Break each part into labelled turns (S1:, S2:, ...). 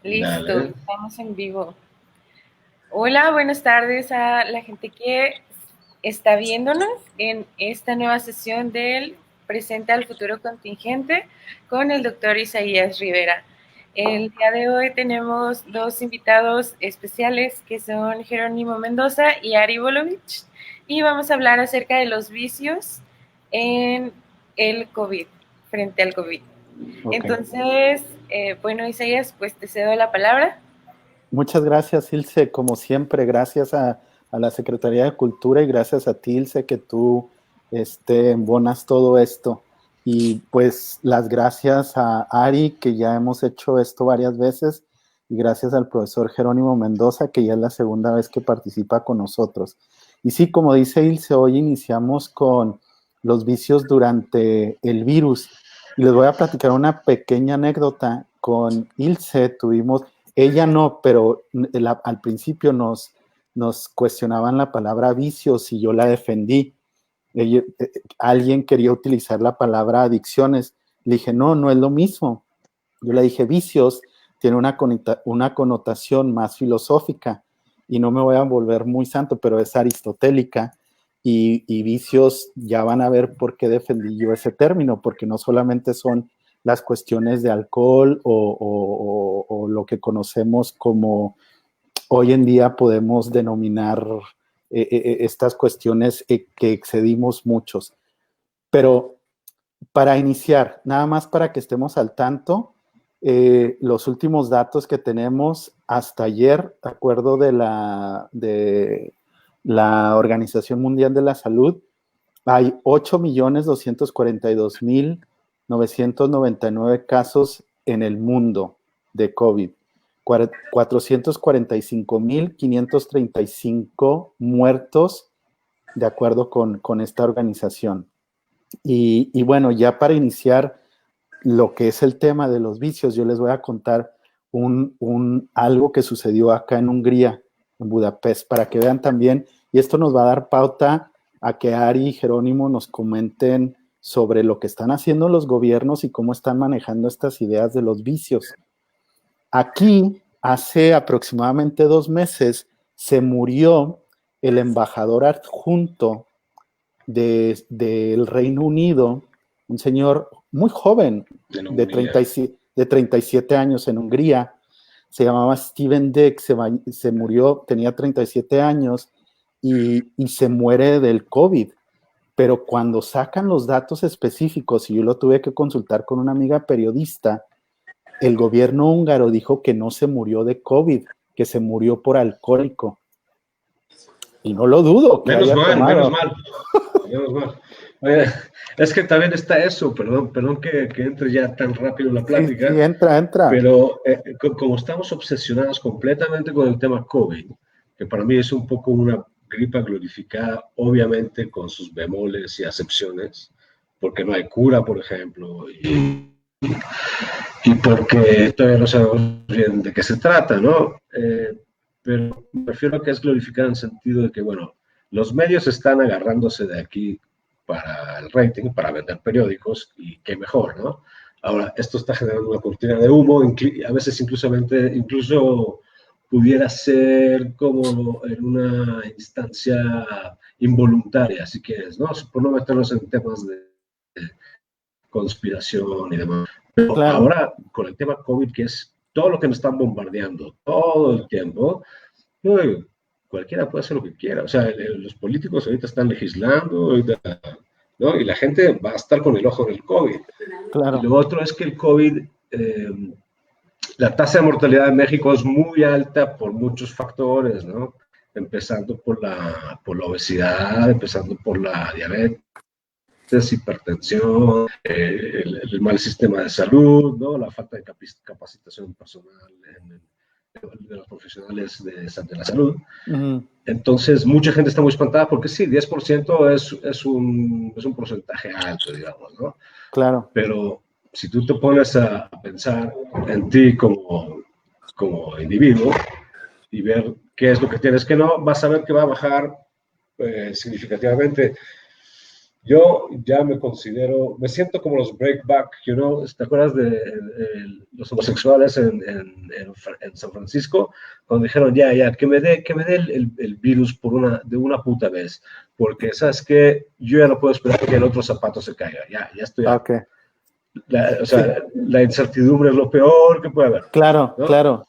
S1: Listo,
S2: Dale.
S1: estamos en vivo. Hola, buenas tardes a la gente que está viéndonos en esta nueva sesión del Presente al Futuro Contingente con el doctor Isaías Rivera. El día de hoy tenemos dos invitados especiales que son Jerónimo Mendoza y Ari Bolovich, y vamos a hablar acerca de los vicios en el COVID, frente al COVID.
S2: Ok.
S1: Entonces, bueno, Isaías, pues te cedo la palabra.
S2: Muchas gracias, Ilse. Como siempre, gracias a la Secretaría de Cultura y gracias a ti, Ilse, que tú embonas todo esto. Y pues las gracias a Ari, que ya hemos hecho esto varias veces, y gracias al profesor Jerónimo Mendoza, que ya es la segunda vez que participa con nosotros. Y sí, como dice Ilse, hoy iniciamos con los vicios durante el virus. Y les voy a platicar una pequeña anécdota. Con Ilse tuvimos, ella no, pero al principio nos cuestionaban la palabra vicios y yo la defendí. Alguien quería utilizar la palabra adicciones. Le dije, no, no es lo mismo. Yo le dije, vicios tiene una connotación más filosófica y no me voy a volver muy santo, pero es aristotélica y vicios ya van a ver por qué defendí yo ese término, porque no solamente son las cuestiones de alcohol o lo que conocemos como hoy en día podemos denominar estas cuestiones que excedimos muchos. Pero para iniciar, nada más para que estemos al tanto, los últimos datos que tenemos hasta ayer, de acuerdo de la Organización Mundial de la Salud, hay 8.242.999 casos en el mundo de COVID, 445.535 muertos, de acuerdo con esta organización. Y bueno, ya para iniciar lo que es el tema de los vicios, yo les voy a contar algo que sucedió acá en Hungría, en Budapest, para que vean también, y esto nos va a dar pauta a que Ari y Jerónimo nos comenten sobre lo que están haciendo los gobiernos y cómo están manejando estas ideas de los vicios. Aquí, hace aproximadamente 2 meses, se murió el embajador adjunto del Reino Unido, un señor muy joven,
S3: de la
S2: de
S3: Hungría.
S2: 37 años en Hungría, se llamaba Steven Deck, se murió, tenía 37 años y se muere del COVID. Pero cuando sacan los datos específicos, y yo lo tuve que consultar con una amiga periodista, el gobierno húngaro dijo que no se murió de COVID, que se murió por alcohólico. Y no lo dudo que
S3: Menos
S2: haya
S3: mal,
S2: tomado.
S3: menos mal, menos mal. Oye, es que también está eso, perdón que entre ya tan rápido en la
S2: Sí,
S3: plática,
S2: sí, entra.
S3: pero como estamos obsesionados completamente con el tema COVID, que para mí es un poco una gripa glorificada, obviamente con sus bemoles y acepciones, porque no hay cura, por ejemplo, y porque todavía no sabemos bien de qué se trata, ¿no? Pero me refiero a que es glorificada en el sentido de que, bueno, los medios están agarrándose de aquí para el rating, para vender periódicos, y qué mejor, ¿no? Ahora, esto está generando una cortina de humo, a veces incluso pudiera ser como en una instancia involuntaria, si quieres, ¿no? Por no meternos en temas de conspiración y demás. Pero
S2: Claro.
S3: ahora, con el tema COVID, que es todo lo que nos están bombardeando todo el tiempo, yo digo, cualquiera puede hacer lo que quiera. O sea, los políticos ahorita están legislando, ¿no? Y la gente va a estar con el ojo en el COVID.
S2: Claro.
S3: Y lo otro es que el COVID, la tasa de mortalidad de México es muy alta por muchos factores, ¿no? Empezando por la obesidad, empezando por la diabetes, hipertensión, el mal sistema de salud, ¿no? La falta de capacitación personal de los profesionales de la salud. Entonces, mucha gente está muy espantada porque sí, 10% es un porcentaje alto, digamos, ¿no?
S2: Claro.
S3: Pero si tú te pones a pensar en ti como individuo y ver qué es lo que tienes que no, vas a ver que va a bajar significativamente. Yo ya me siento como los breakback, ¿te acuerdas de los homosexuales en San Francisco? Cuando dijeron, ya, que me dé el virus de una puta vez, porque, ¿sabes qué? Yo ya no puedo esperar que el otro zapato se caiga, ya estoy harto.
S2: Ok.
S3: O
S2: Sí,
S3: sea, la incertidumbre es lo peor que puede haber,
S2: claro,
S3: ¿no?
S2: claro.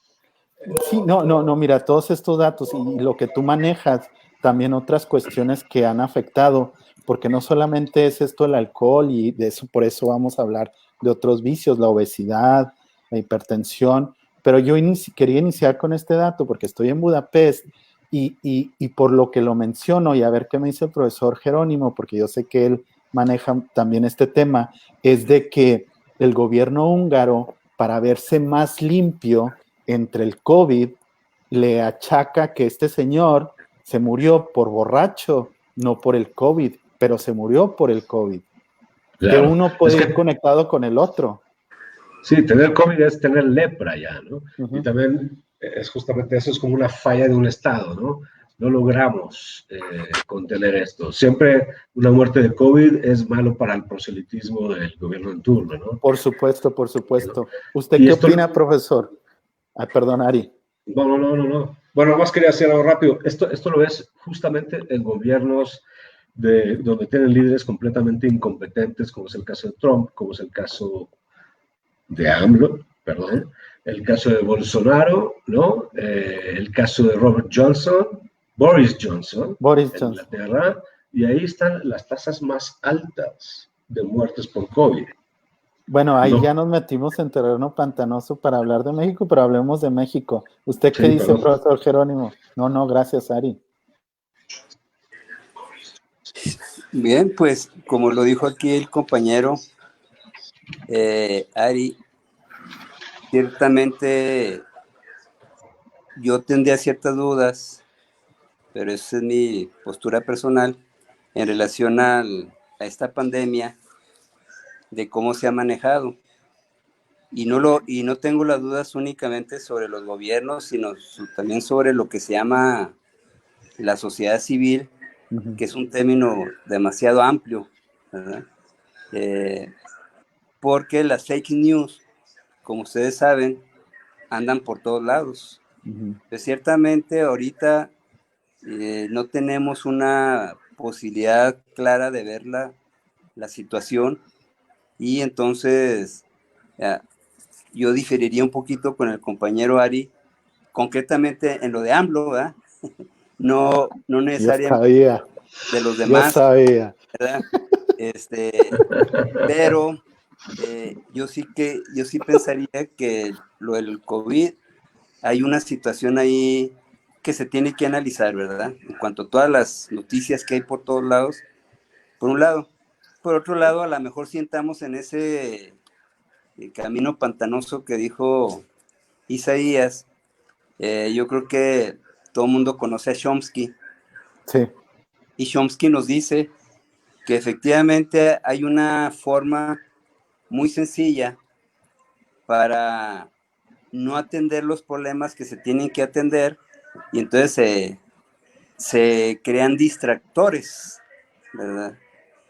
S2: Sí, no, mira, todos estos datos y lo que tú manejas, también otras cuestiones que han afectado, porque no solamente es esto el alcohol y de eso, por eso vamos a hablar de otros vicios, la obesidad, la hipertensión, pero yo quería iniciar con este dato porque estoy en Budapest y por lo que lo menciono y a ver qué me dice el profesor Jerónimo, porque yo sé que él maneja también este tema, es de que el gobierno húngaro, para verse más limpio, entre el COVID, le achaca que este señor se murió por borracho, no por el COVID, pero se murió por el COVID. Que
S3: Claro.
S2: uno
S3: Es
S2: puede ir
S3: que
S2: conectado con el otro.
S3: sí, tener COVID es tener lepra ya, ¿no? Y
S2: Uh-huh.
S3: también es justamente eso, es como una falla de un Estado, ¿no? No logramos contener esto. Siempre una muerte de COVID es malo para el proselitismo del gobierno en turno, ¿no?
S2: Por supuesto, por supuesto. ¿Usted
S3: Y
S2: qué
S3: esto,
S2: opina, profesor? Ah, perdón, Ari.
S3: no. Bueno, más quería hacer algo rápido. Esto lo ves justamente en gobiernos donde tienen líderes completamente incompetentes, como es el caso de Trump, como es el caso de AMLO, perdón, el caso de Bolsonaro, ¿no? El caso de Boris Johnson,
S2: Boris
S3: en
S2: Johnson.
S3: Inglaterra, y ahí están las tasas más altas de muertes por COVID.
S2: Bueno, ahí ya
S3: No,
S2: nos metimos en terreno pantanoso para hablar de México, pero hablemos de México. ¿Usted qué
S3: sí,
S2: dice,
S3: perdón.
S2: profesor Jerónimo? No, gracias, Ari.
S4: Bien, pues como lo dijo aquí el compañero Ari, ciertamente yo tendría ciertas dudas, pero esa es mi postura personal en relación a esta pandemia, de cómo se ha manejado. Y no tengo las dudas únicamente sobre los gobiernos, sino también sobre lo que se llama la sociedad civil,
S2: Uh-huh.
S4: que es un término demasiado amplio, ¿verdad? Porque las fake news, como ustedes saben, andan por todos lados.
S2: Uh-huh.
S4: Pues ciertamente ahorita no tenemos una posibilidad clara de ver la situación, y entonces yo diferiría un poquito con el compañero Ari, concretamente en lo de AMLO, ¿verdad? No
S2: Yo
S4: necesariamente
S2: sabía,
S4: de los
S2: yo
S4: demás,
S2: sabía.
S4: ¿verdad? Pero yo sí pensaría que lo del COVID, hay una situación ahí que se tiene que analizar, ¿verdad? En cuanto a todas las noticias que hay por todos lados, por un lado. Por otro lado, a lo mejor sí entramos en ese camino pantanoso que dijo Isaías. Yo creo que todo el mundo conoce a Chomsky.
S2: Sí.
S4: Y Chomsky nos dice que efectivamente hay una forma muy sencilla para no atender los problemas que se tienen que atender, y entonces se crean distractores, ¿verdad?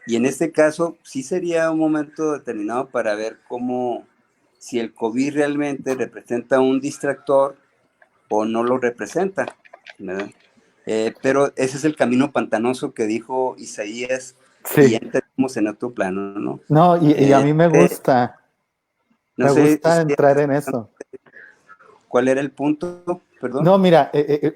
S4: Y en este caso sí sería un momento determinado para ver cómo, si el COVID realmente representa un distractor o no lo representa, ¿verdad? Pero ese es el camino pantanoso que dijo Isaías, y ya
S2: Sí.
S4: entramos en otro plano, ¿no?
S2: No, y a mí me gusta.
S4: No
S2: Me
S4: sé
S2: gusta entrar en eso.
S4: cuál era el punto, perdón.
S2: No, mira,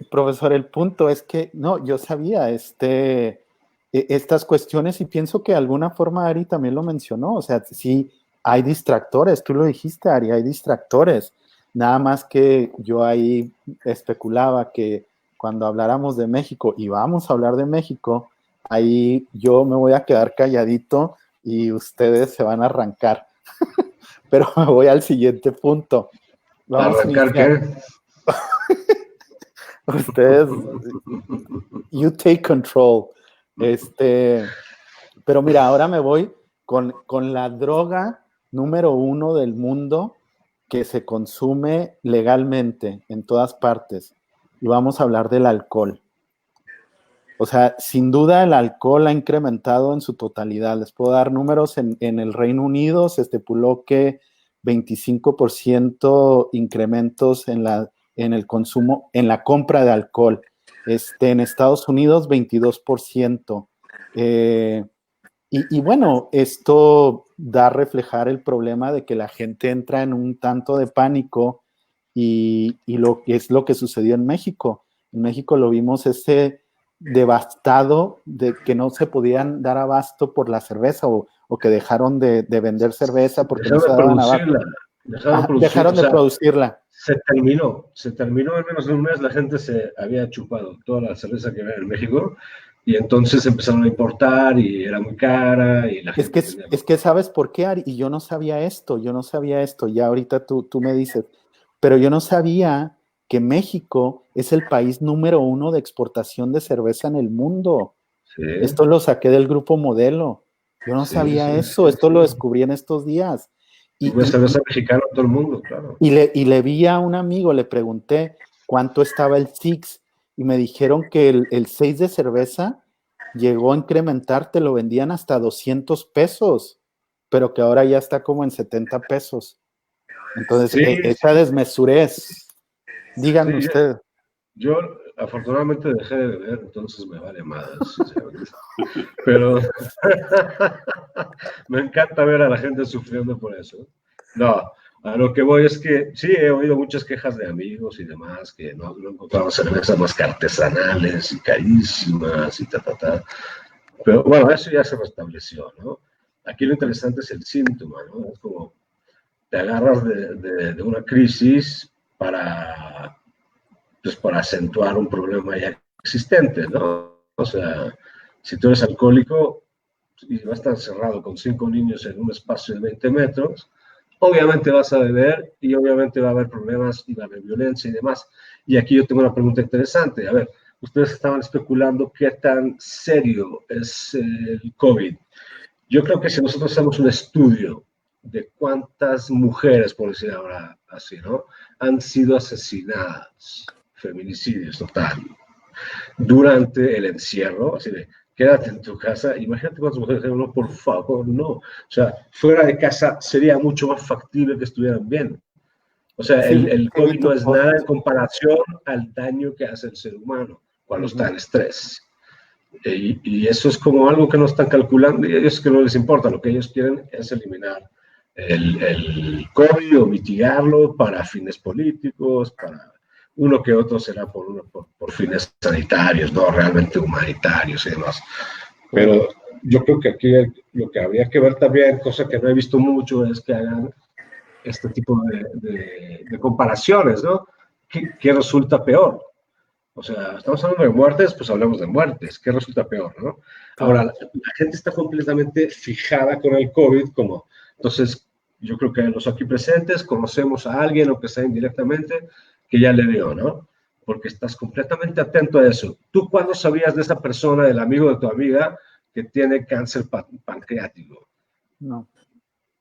S2: profesor, el punto es que, no, yo sabía estas cuestiones y pienso que de alguna forma Ari también lo mencionó, o sea, sí, hay distractores, tú lo dijiste, Ari, hay distractores, nada más que yo ahí especulaba que cuando habláramos de México, y vamos a hablar de México, ahí yo me voy a quedar calladito y ustedes se van a arrancar, pero me voy al siguiente punto. Vamos a
S3: ¿Arrancar
S2: iniciar.
S3: qué?
S2: Ustedes, you take control. Pero mira, ahora me voy con la droga número 1 del mundo que se consume legalmente en todas partes. Y vamos a hablar del alcohol. O sea, sin duda el alcohol ha incrementado en su totalidad. Les puedo dar números. En el Reino Unido se estipuló que 25% incrementos en el consumo, en la compra de alcohol. En Estados Unidos, 22%. Y bueno, esto da a reflejar el problema de que la gente entra en un tanto de pánico y lo que es lo que sucedió en México. En México lo vimos devastado de que no se podían dar abasto por la cerveza o que dejaron de vender cerveza porque no se daban abasto. Dejaron de producirla.
S3: Se terminó en menos de un mes, la gente se había chupado toda la cerveza que había en México y entonces empezaron a importar y era muy cara. Y la gente
S2: es que ¿sabes por qué, Ari? Y yo no sabía esto, ya ahorita tú me dices, pero yo no sabía que México es el país número 1 de exportación de cerveza en el mundo. Sí. Esto lo saqué del Grupo Modelo. Yo no sabía eso, esto lo descubrí en estos días.
S3: Y cerveza mexicana a todo el mundo, claro.
S2: Y le vi a un amigo, le pregunté cuánto estaba el Six, y me dijeron que el 6 de cerveza llegó a incrementar, te lo vendían hasta 200 pesos, pero que ahora ya está como en 70 pesos. Entonces, sí, esa desmesurez. Díganme ustedes.
S3: Yo afortunadamente dejé de beber, entonces me vale más. Pero me encanta ver a la gente sufriendo por eso. No, a lo que voy es que sí, he oído muchas quejas de amigos y demás que no encontraban cervezas más que artesanales y carísimas y ta. Pero bueno, eso ya se restableció, ¿no? Aquí lo interesante es el síntoma, ¿no? Es como te agarras de una crisis para acentuar un problema ya existente, ¿no? O sea, si tú eres alcohólico y vas a estar encerrado con 5 niños en un espacio de 20 metros, obviamente vas a beber y obviamente va a haber problemas y va a haber violencia y demás. Y aquí yo tengo una pregunta interesante. A ver, ustedes estaban especulando qué tan serio es el COVID. Yo creo que si nosotros hacemos un estudio de cuántas mujeres, por decir ahora así, ¿no?, han sido asesinadas, feminicidios total, durante el encierro, así de, quédate en tu casa, imagínate cuántas mujeres dijeron, no, por favor, no. O sea, fuera de casa sería mucho más factible que estuvieran bien. O sea, sí, el COVID no es nada en comparación al daño que hace el ser humano cuando está en estrés. Y eso es como algo que no están calculando y a ellos que no les importa. Lo que ellos quieren es eliminar el COVID o mitigarlo para fines políticos, para uno que otro será por fines sanitarios, no realmente humanitarios y demás. Pero yo creo que aquí lo que habría que ver también, cosa que no he visto mucho, es que hagan este tipo de comparaciones, ¿no? ¿Qué resulta peor? O sea, estamos hablando de muertes, pues hablamos de muertes. ¿Qué resulta peor, no? Ahora, la gente está completamente fijada con el COVID, como, entonces, yo creo que los aquí presentes conocemos a alguien, aunque sea indirectamente, que ya le dio, ¿no? Porque estás completamente atento a eso. ¿Tú cuándo sabías de esa persona, del amigo de tu amiga, que tiene cáncer pancreático?
S2: No.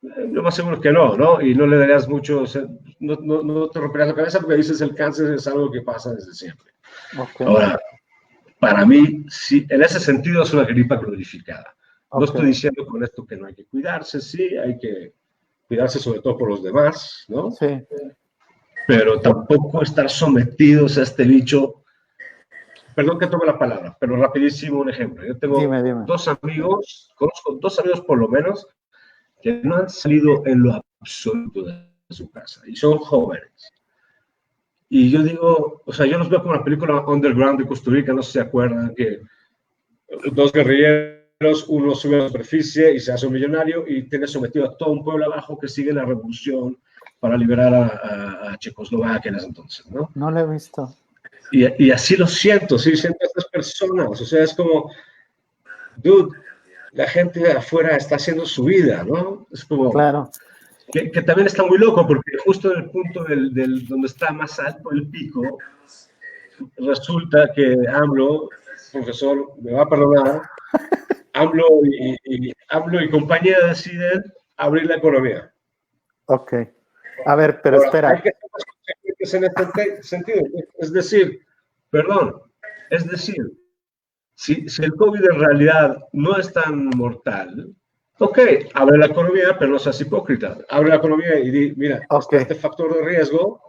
S3: Lo más seguro es que no, y no le darías mucho, o sea, no te romperías la cabeza porque dices el cáncer es algo que pasa desde siempre. Okay. Ahora, para mí, sí, en ese sentido es una gripa glorificada. No estoy diciendo con esto que no hay que cuidarse, sí, hay que cuidarse sobre todo por los demás, ¿no?
S2: Sí.
S3: Pero tampoco estar sometidos a este bicho. Perdón que tome la palabra, pero rapidísimo un ejemplo. Yo tengo dos amigos, conozco 2 amigos por lo menos, que no han salido en lo absoluto de su casa y son jóvenes. Y yo digo, o sea, yo los veo como la película Underground de Costa Rica, no sé si se acuerdan, que 2 guerrilleros, uno sube a la superficie y se hace un millonario y tiene sometido a todo un pueblo abajo que sigue la revolución para liberar a Checoslovaquia en ese entonces, ¿no?
S2: No lo he visto.
S3: Y así lo siento, sí, siento a estas personas, o sea, es como, dude, la gente de afuera está haciendo su vida, ¿no? Es como...
S2: Claro.
S3: Que también está muy loco, porque justo en el punto donde está más alto el pico, resulta que AMLO, profesor, me va a perdonar, AMLO y compañía deciden abrir la economía.
S2: Ok. A ver, pero ahora, espera.
S3: Hay que ser más consecuentes en este sentido. Es decir, si el COVID en realidad no es tan mortal, ok, abre la economía, pero no seas hipócrita. Abre la economía y di, mira,
S2: Ok.
S3: este factor de riesgo.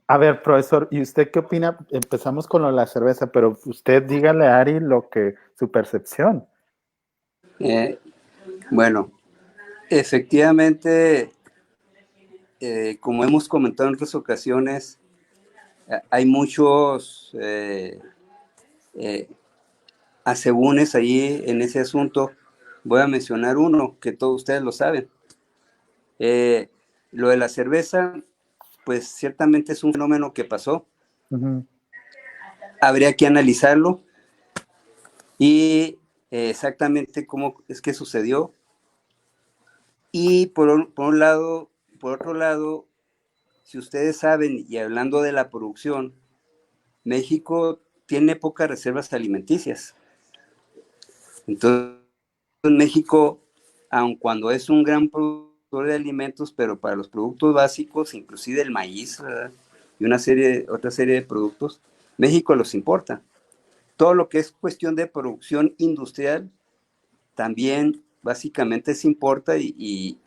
S2: A ver, profesor, ¿y usted qué opina? Empezamos con lo de la cerveza, pero usted dígale a Ari su percepción.
S4: Bueno, efectivamente, como hemos comentado en otras ocasiones, hay muchos asegúnes ahí en ese asunto. Voy a mencionar uno que todos ustedes lo saben. Lo de la cerveza, pues ciertamente es un fenómeno que pasó.
S2: Uh-huh.
S4: Habría que analizarlo y exactamente cómo es que sucedió. Y por otro lado, si ustedes saben, y hablando de la producción, México tiene pocas reservas alimenticias. Entonces, México, aun cuando es un gran productor de alimentos, pero para los productos básicos, inclusive el maíz, ¿verdad? Y otra serie de productos, México los importa. Todo lo que es cuestión de producción industrial también básicamente se importa y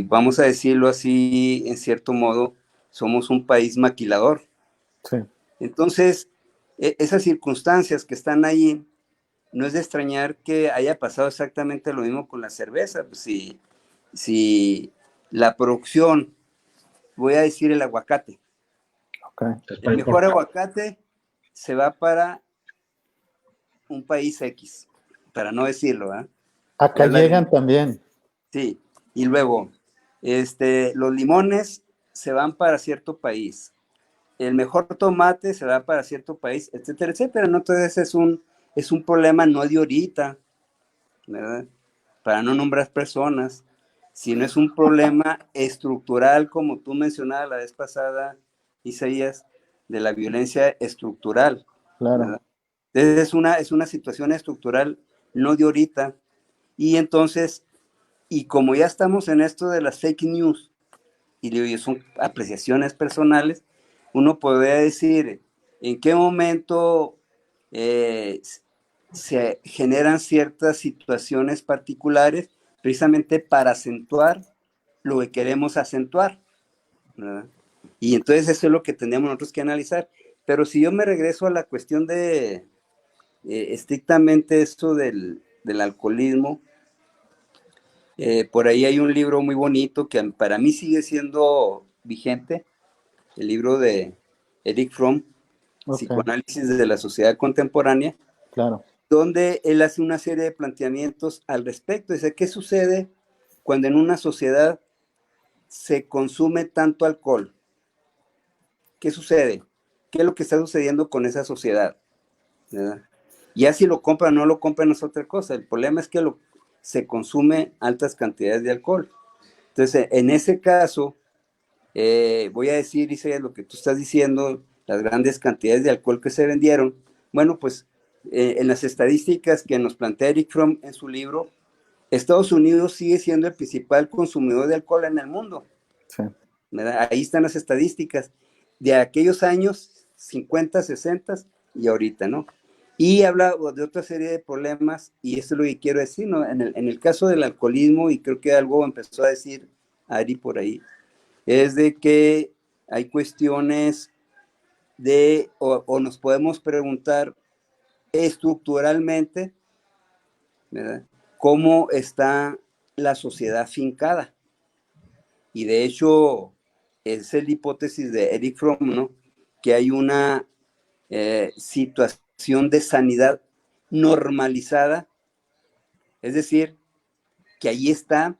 S4: vamos a decirlo así, en cierto modo, somos un país maquilador.
S2: Sí.
S4: Entonces, esas circunstancias que están ahí, no es de extrañar que haya pasado exactamente lo mismo con la cerveza. Pues si la producción, voy a decir el aguacate,
S2: Okay.
S4: el mejor aguacate se va para un país X, para no decirlo, ¿eh?
S2: Acá llegan también.
S4: Sí, y luego, los limones se van para cierto país, el mejor tomate se va para cierto país, etcétera, etcétera, ¿no? Entonces es un problema no de ahorita, ¿verdad? Para no nombrar personas, sino es un problema estructural, como tú mencionabas la vez pasada, Isaías, de la violencia estructural,
S2: Claro.
S4: ¿verdad? Entonces es una situación estructural no de ahorita, y entonces, y como ya estamos en esto de las fake news, y son apreciaciones personales, uno podría decir en qué momento se generan ciertas situaciones particulares precisamente para acentuar lo que queremos acentuar, ¿verdad? Y entonces eso es lo que tenemos nosotros que analizar. Pero si yo me regreso a la cuestión de estrictamente esto del alcoholismo, por ahí hay un libro muy bonito que para mí sigue siendo vigente, el libro de Eric Fromm,
S2: Okay.
S4: Psicoanálisis de la Sociedad Contemporánea,
S2: Claro.
S4: donde él hace una serie de planteamientos al respecto. Dice, ¿qué sucede cuando en una sociedad se consume tanto alcohol? ¿Qué sucede? ¿Qué es lo que está sucediendo con esa sociedad? ¿Verdad? Ya si lo compran o no lo compran es otra cosa. El problema es que se consume altas cantidades de alcohol. Entonces, en ese caso, voy a decir, Isaías, lo que tú estás diciendo, las grandes cantidades de alcohol que se vendieron. Bueno, pues en las estadísticas que nos plantea Eric Fromm en su libro, Estados Unidos sigue siendo el principal consumidor de alcohol en el mundo.
S2: Sí.
S4: ¿Verdad? Ahí están las estadísticas de aquellos años 50, 60 y ahorita, ¿no? Y habla de otra serie de problemas, y esto es lo que quiero decir, ¿no? En el caso del alcoholismo, y creo que algo empezó a decir Ari por ahí, es de que hay cuestiones o nos podemos preguntar estructuralmente, ¿verdad? ¿Cómo está la sociedad fincada? Y de hecho, es la hipótesis de Eric Fromm, ¿no? Que hay una situación de sanidad normalizada, es decir, que ahí está,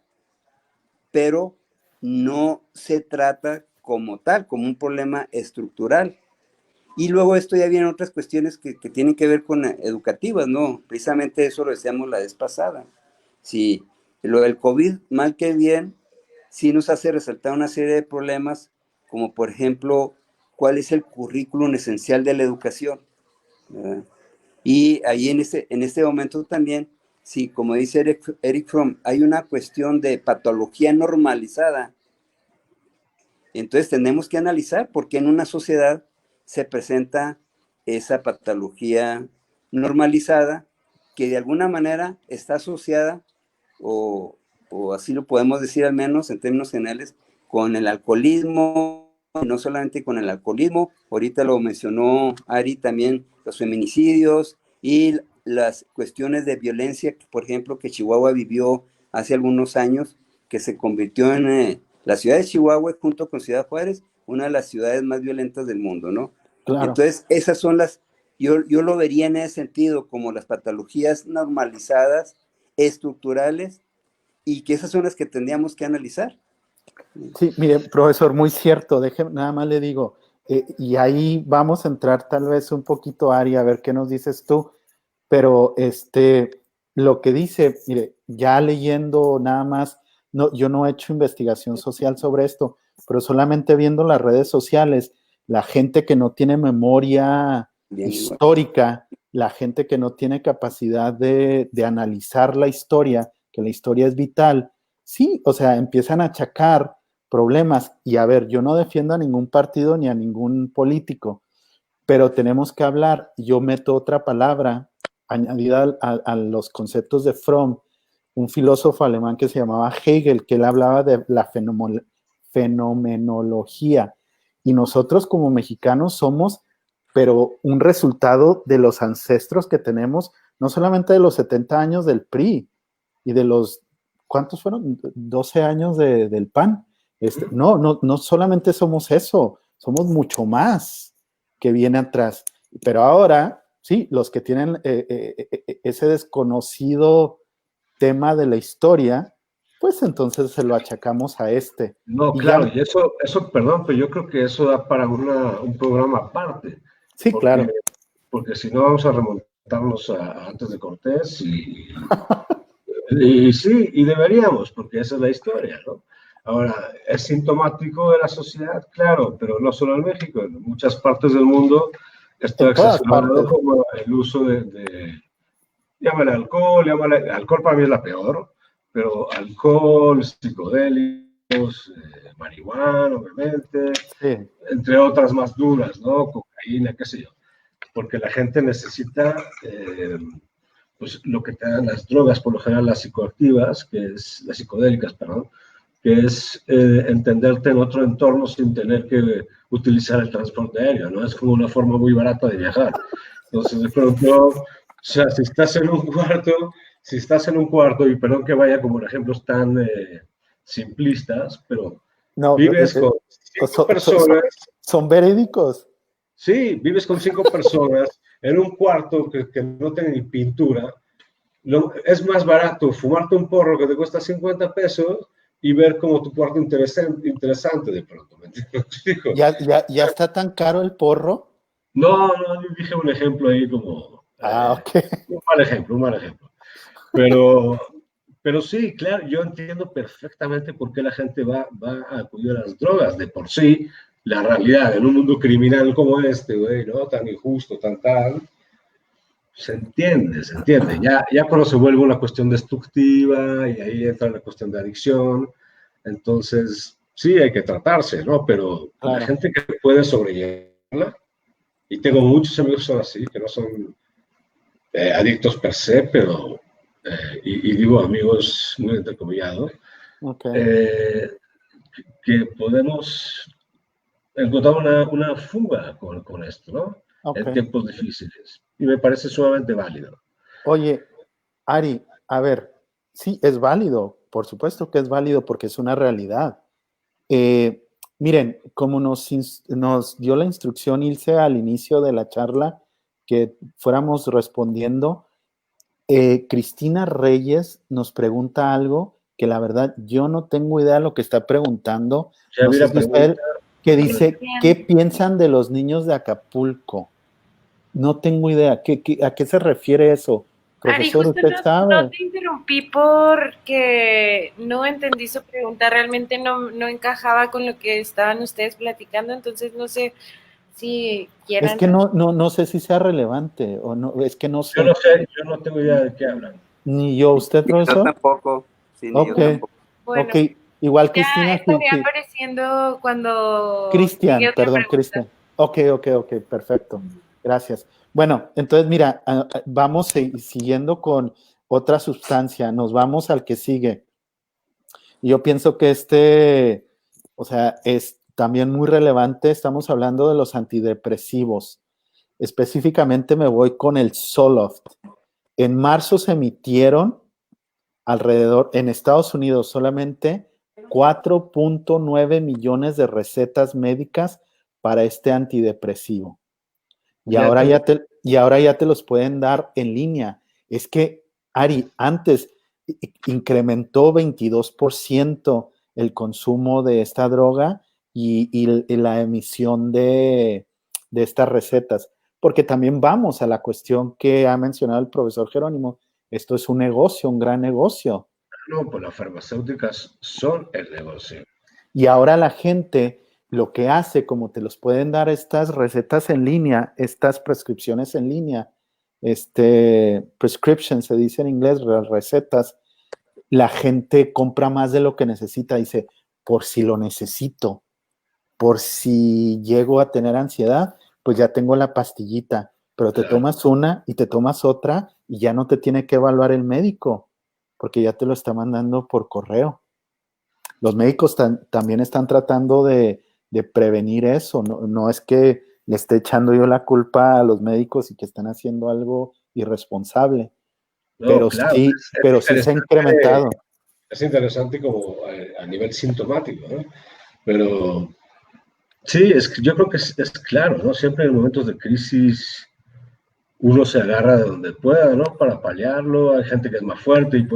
S4: pero no se trata como tal, como un problema estructural. Y luego esto ya vienen otras cuestiones que tienen que ver con educativas, ¿no? Precisamente eso lo decíamos la vez pasada. Si lo del COVID, mal que bien, sí nos hace resaltar una serie de problemas, como por ejemplo, cuál es el currículum esencial de la educación, ¿verdad? Y ahí en este momento también, sí, como dice Eric Fromm, hay una cuestión de patología normalizada. Entonces tenemos que analizar por qué en una sociedad se presenta esa patología normalizada que de alguna manera está asociada, o así lo podemos decir al menos en términos generales, con el alcoholismo, y no solamente con el alcoholismo, ahorita lo mencionó Ari también, los feminicidios y las cuestiones de violencia, por ejemplo, que Chihuahua vivió hace algunos años, que se convirtió en la ciudad de Chihuahua, junto con Ciudad Juárez, una de las ciudades más violentas del mundo, ¿no?
S2: Claro.
S4: Entonces, esas son las, yo lo vería en ese sentido, como las patologías normalizadas, estructurales, y que esas son las que tendríamos que analizar.
S2: Sí, mire, profesor, muy cierto, nada más le digo, y ahí vamos a entrar tal vez un poquito, Ari, a ver qué nos dices tú, pero lo que dice, mire, ya leyendo nada más, no, yo no he hecho investigación social sobre esto, pero solamente viendo las redes sociales, la gente que no tiene memoria histórica, la gente que no tiene capacidad de analizar la historia, que la historia es vital, sí, o sea, empiezan a achacar problemas. Y a ver, yo no defiendo a ningún partido ni a ningún político, pero tenemos que hablar. Yo meto otra palabra añadida a los conceptos de Fromm, un filósofo alemán que se llamaba Hegel, que él hablaba de la fenomenología. Y nosotros como mexicanos somos, pero un resultado de los ancestros que tenemos, no solamente de los 70 años del PRI y de los, ¿cuántos fueron? 12 años del PAN. No solamente somos eso, somos mucho más que viene atrás. Pero ahora, sí, los que tienen ese desconocido tema de la historia, pues entonces se lo achacamos a este.
S3: No, claro, y eso, perdón, pero yo creo que eso da para un programa aparte.
S2: Sí, claro.
S3: Porque si no vamos a remontarnos a antes de Cortés y sí, y deberíamos, porque esa es la historia, ¿no? Ahora, es sintomático de la sociedad, claro, pero no solo en México, en muchas partes del mundo está exacerbado como el uso llámale alcohol, alcohol para mí es la peor, pero alcohol, psicodélicos, marihuana, obviamente, sí, entre otras más duras, ¿no? Cocaína, qué sé yo, porque la gente necesita pues lo que te dan las drogas, por lo general las psicoactivas, las psicodélicas, perdón, que es entenderte en otro entorno sin tener que utilizar el transporte aéreo, ¿no? Es como una forma muy barata de viajar. Entonces, de pronto, o sea, si estás en un cuarto, y perdón que vaya como en ejemplos tan simplistas, pero no, vives con 5 personas.
S2: ¿Son verídicos?
S3: Sí, vives con 5 personas en un cuarto que no tiene ni pintura. Es más barato fumarte un porro que te cuesta 50 pesos y ver como tu cuarto interesante de pronto. ¿Me explico?
S2: ¿Ya está tan caro el porro?
S3: No, yo dije un ejemplo ahí como...
S2: ok.
S3: Un mal ejemplo. Pero sí, claro, yo entiendo perfectamente por qué la gente va a acudir a las drogas. De por sí, la realidad en un mundo criminal como este, güey, ¿no? Tan injusto, tan tal... Se entiende. Ya cuando se vuelve una cuestión destructiva y ahí entra la cuestión de adicción, entonces sí hay que tratarse, ¿no? Pero claro, la gente que puede sobrellevarla, y tengo muchos amigos que son así, que no son adictos per se, pero, y digo amigos muy entrecomillados, que podemos encontrar una fuga con esto, ¿no? En tiempos difíciles. Y me parece sumamente válido.
S2: Oye, Ari, a ver, sí, es válido, por supuesto que es válido porque es una realidad. Miren, como nos dio la instrucción Ilse al inicio de la charla, que fuéramos respondiendo, Cristina Reyes nos pregunta algo que la verdad yo no tengo idea de lo que está preguntando. No sé si usted, que dice, ¿qué piensan de los niños de Acapulco? No tengo idea. ¿A qué se refiere eso? Profesor,
S1: Ari,
S2: ¿usted sabe?
S1: No te interrumpí porque no entendí su pregunta. Realmente no encajaba con lo que estaban ustedes platicando, entonces no sé si quieran...
S2: Es que no sé si sea relevante o no, es que no sé.
S3: Yo no tengo idea de qué hablan.
S2: Ni yo, ¿usted, profesor?
S4: Yo tampoco. Sí, ni yo tampoco.
S1: Bueno,
S2: igual Cristina.
S1: Estaría apareciendo cuando...
S2: Cristian, perdón, Cristian. Ok, perfecto. Gracias. Bueno, entonces mira, vamos siguiendo con otra sustancia, nos vamos al que sigue. Yo pienso que o sea, es también muy relevante, estamos hablando de los antidepresivos. Específicamente me voy con el Zoloft. En marzo se emitieron alrededor, en Estados Unidos solamente 4.9 millones de recetas médicas para este antidepresivo. Y ahora ya te los pueden dar en línea. Es que, Ari, antes incrementó 22% el consumo de esta droga y la emisión de estas recetas. Porque también vamos a la cuestión que ha mencionado el profesor Jerónimo. Esto es un negocio, un gran negocio.
S3: No, pues las farmacéuticas son el negocio.
S2: Y ahora la gente lo que hace, como te los pueden dar estas recetas en línea, estas prescripciones en línea, prescription se dice en inglés, recetas, la gente compra más de lo que necesita, dice, por si lo necesito, por si llego a tener ansiedad, pues ya tengo la pastillita, pero te tomas una y te tomas otra y ya no te tiene que evaluar el médico, porque ya te lo está mandando por correo. Los médicos también están tratando de prevenir eso, no es que le esté echando yo la culpa a los médicos y que están haciendo algo irresponsable,
S3: No,
S2: pero
S3: claro,
S2: pero sí se ha incrementado.
S3: Es interesante como a nivel sintomático, ¿no? Pero sí, yo creo que es claro, ¿no? Siempre en momentos de crisis uno se agarra de donde pueda, ¿no? Para paliarlo. Hay gente que es más fuerte y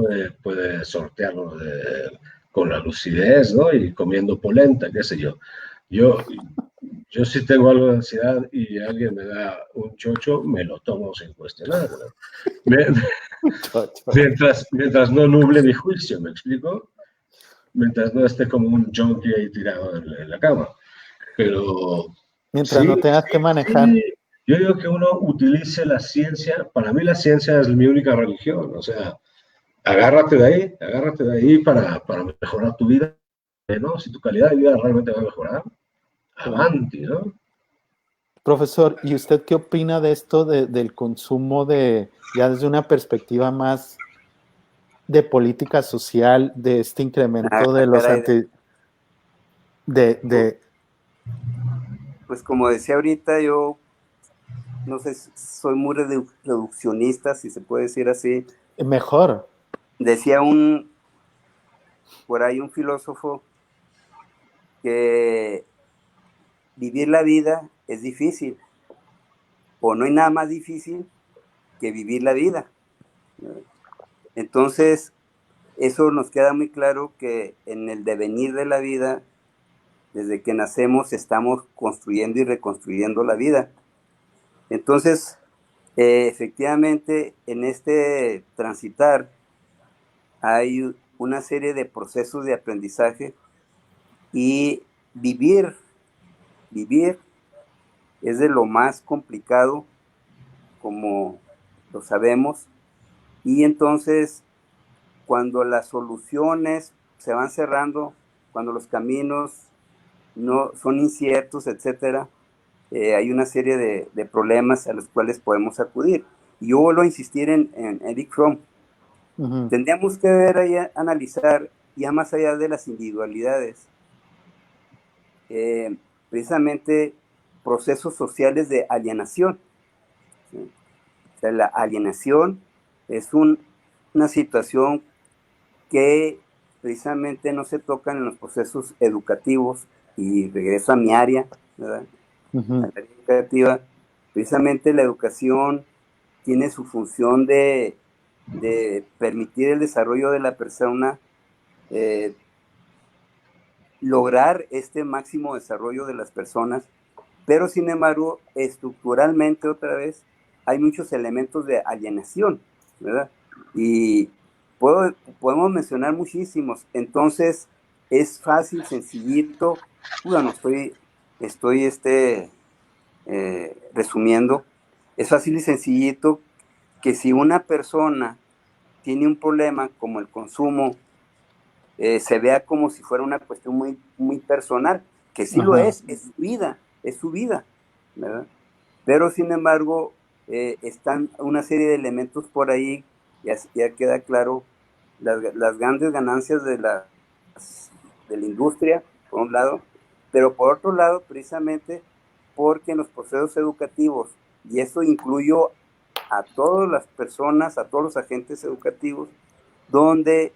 S3: puede sortearlo con la lucidez, ¿no? Y comiendo polenta, qué sé yo. Yo sí tengo algo de ansiedad y alguien me da un chocho, me lo tomo sin cuestionar, ¿no? Mientras no nuble mi juicio, ¿me explico? Mientras no esté como un junkie ahí tirado en la cama. Pero
S2: mientras no tengas que manejar.
S3: Sí. Yo digo que uno utilice la ciencia. Para mí la ciencia es mi única religión. O sea, agárrate de ahí para mejorar tu vida, ¿no? Si tu calidad de vida realmente va a mejorar, avanti, ¿no?
S2: Profesor, ¿y usted qué opina de esto del consumo ya desde una perspectiva más de política social, de este incremento de los
S4: Pues como decía ahorita, yo no sé, soy muy reduccionista, si se puede decir así.
S2: Mejor.
S4: Decía por ahí un filósofo que vivir la vida es difícil, o no hay nada más difícil que vivir la vida. Entonces, eso nos queda muy claro que en el devenir de la vida, desde que nacemos, estamos construyendo y reconstruyendo la vida. Entonces, efectivamente, en este transitar hay una serie de procesos de aprendizaje y vivir es de lo más complicado, como lo sabemos, y entonces cuando las soluciones se van cerrando, cuando los caminos no son inciertos, etcétera, hay una serie de problemas a los cuales podemos acudir. Y yo vuelvo a insistir en Eric Fromm. Uh-huh. Tendríamos que analizar ya más allá de las individualidades, precisamente procesos sociales de alienación. ¿Sí? O sea, la alienación es una situación que precisamente no se tocan en los procesos educativos, y regreso a mi área, ¿verdad? Uh-huh. La área educativa. Precisamente la educación tiene su función de permitir el desarrollo de la persona, lograr este máximo desarrollo de las personas, pero sin embargo, estructuralmente otra vez, hay muchos elementos de alienación, ¿verdad? Y podemos mencionar muchísimos. Entonces, es fácil, sencillito. Bueno, estoy resumiendo. Es fácil y sencillito que si una persona tiene un problema como el consumo, se vea como si fuera una cuestión muy, muy personal, que sí. Ajá. Lo es su vida, ¿verdad? Pero sin embargo, están una serie de elementos por ahí, ya queda claro, las grandes ganancias de la industria, por un lado, pero por otro lado, precisamente porque en los procesos educativos, y eso incluyó a todas las personas, a todos los agentes educativos, donde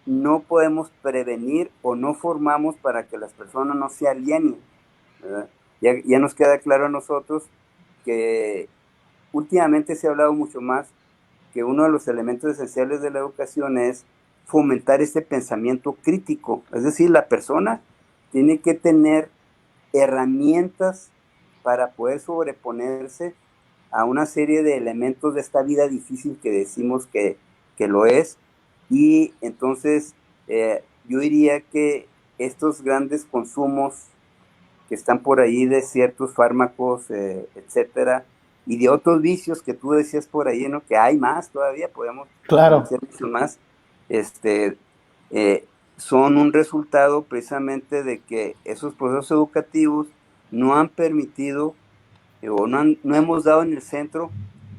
S4: no podemos prevenir o no formamos para que las personas no se alienen, ¿verdad? Ya nos queda claro a nosotros que últimamente se ha hablado mucho más que uno de los elementos esenciales de la educación es fomentar ese pensamiento crítico. Es decir, la persona tiene que tener herramientas para poder sobreponerse a una serie de elementos de esta vida difícil que decimos que lo es. Y entonces yo diría que estos grandes consumos que están por ahí de ciertos fármacos, etcétera, y de otros vicios que tú decías por ahí, ¿no? Que hay más todavía, podemos
S2: Claro,
S4: hacer mucho más, este, son un resultado precisamente de que esos procesos educativos no han permitido o no hemos dado en el centro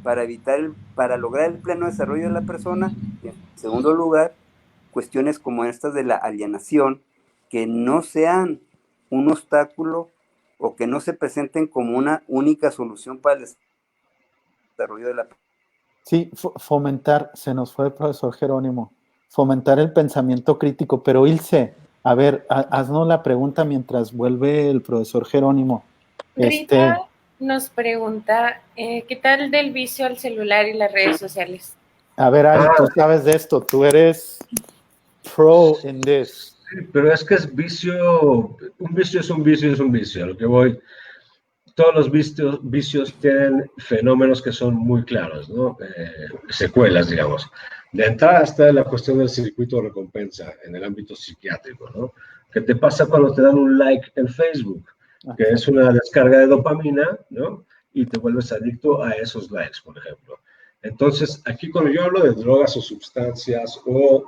S4: para lograr el pleno desarrollo de la persona. Y en segundo lugar, cuestiones como estas de la alienación, que no sean un obstáculo o que no se presenten como una única solución para el desarrollo de la persona.
S2: sí, fomentar, se nos fue el profesor Jerónimo, fomentar el pensamiento crítico, pero Ilse, a ver, haznos la pregunta mientras vuelve el profesor Jerónimo.
S1: Rita nos pregunta, ¿qué tal del vicio al celular y las redes sociales?
S2: A ver, Ari, tú sabes de esto, tú eres pro en this.
S3: Sí, pero es que es vicio, un vicio es un vicio, es un vicio, a lo que voy. Todos los vicios tienen fenómenos que son muy claros, ¿no? Secuelas, digamos. De entrada está la cuestión del circuito de recompensa en el ámbito psiquiátrico, ¿no? ¿Qué te pasa cuando te dan un like en Facebook? Que es una descarga de dopamina, ¿no? Y te vuelves adicto a esos likes, por ejemplo. Entonces, aquí cuando yo hablo de drogas o sustancias o,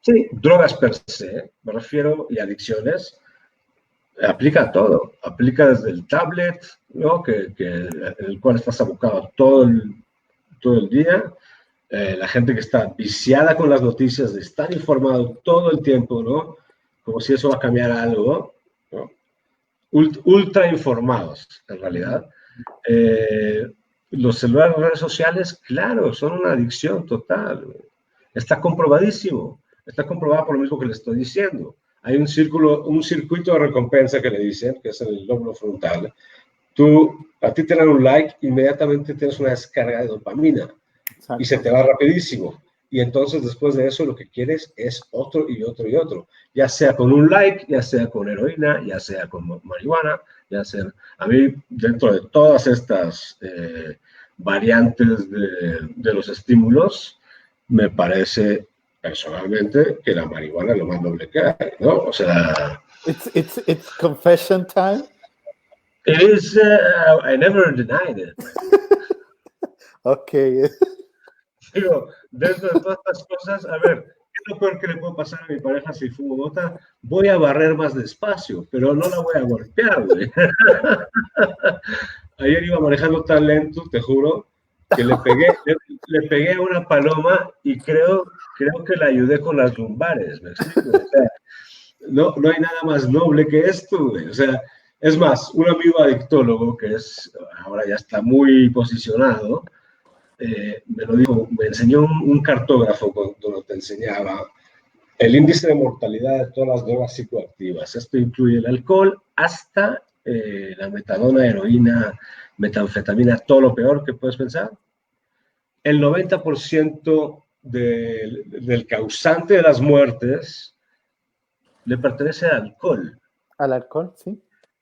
S3: sí, drogas per se, me refiero, y adicciones, aplica a todo, aplica desde el tablet, ¿no? El cual estás abocado todo el día, la gente que está viciada con las noticias, de estar informado todo el tiempo, ¿no? Como si eso va a cambiar algo, ¿no? Ultra informados, en realidad. Los celulares, redes sociales, claro, son una adicción total. Está comprobadísimo, está comprobado por lo mismo que le estoy diciendo. Hay un circuito de recompensa que le dicen, que es el lóbulo frontal. A ti te dan un like, inmediatamente tienes una descarga de dopamina. Exacto. Y se te va rapidísimo. Y entonces después de eso lo que quieres es otro y otro y otro. Ya sea con un like, ya sea con heroína, ya sea con marihuana, ya sea... A mí, dentro de todas estas variantes de los estímulos, me parece personalmente que la marihuana es lo más noble que hay, ¿no? O sea...
S2: It's confession time.
S3: It is, I never denied it.
S2: Okay.
S3: Digo, dentro de todas estas cosas, a ver, ¿qué es lo peor que le puede pasar a mi pareja si fumo mota? Voy a barrer más despacio, pero no la voy a golpear, güey. Ayer iba manejando tan lento, te juro, que le pegué a una paloma y creo que la ayudé con las lumbares, ¿me explico? O sea, no hay nada más noble que esto, güey. O sea, es más, un amigo adictólogo que ahora ya está muy posicionado, me lo dijo, me enseñó un cartógrafo cuando te enseñaba el índice de mortalidad de todas las drogas psicoactivas. Esto incluye el alcohol hasta la metadona, heroína, metanfetamina, todo lo peor que puedes pensar. El 90% del causante de las muertes le pertenece al alcohol.
S2: ¿Al alcohol? Sí.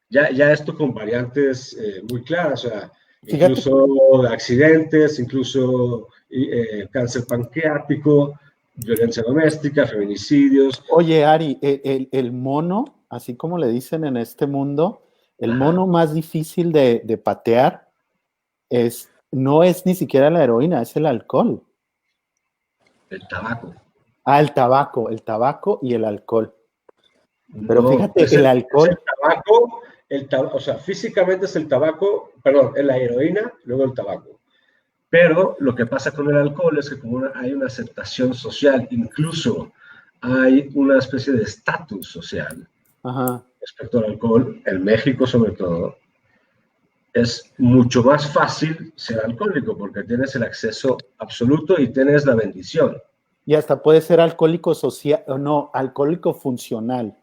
S3: Ya esto con variantes muy claras, o sea, incluso accidentes, incluso cáncer pancreático, violencia doméstica, feminicidios.
S2: Oye, Ari, el mono, así como le dicen en este mundo, el mono más difícil de patear no es ni siquiera la heroína, es el alcohol.
S3: El tabaco.
S2: El tabaco y el alcohol. Pero no, fíjate, el alcohol...
S3: Es el tabaco o sea, físicamente es el tabaco, perdón, es la heroína, luego el tabaco. Pero lo que pasa con el alcohol es que como hay una aceptación social, incluso hay una especie de estatus social respecto al alcohol, en México sobre todo, es mucho más fácil ser alcohólico porque tienes el acceso absoluto y tienes la bendición.
S2: Y hasta puede ser alcohólico social, no, alcohólico funcional.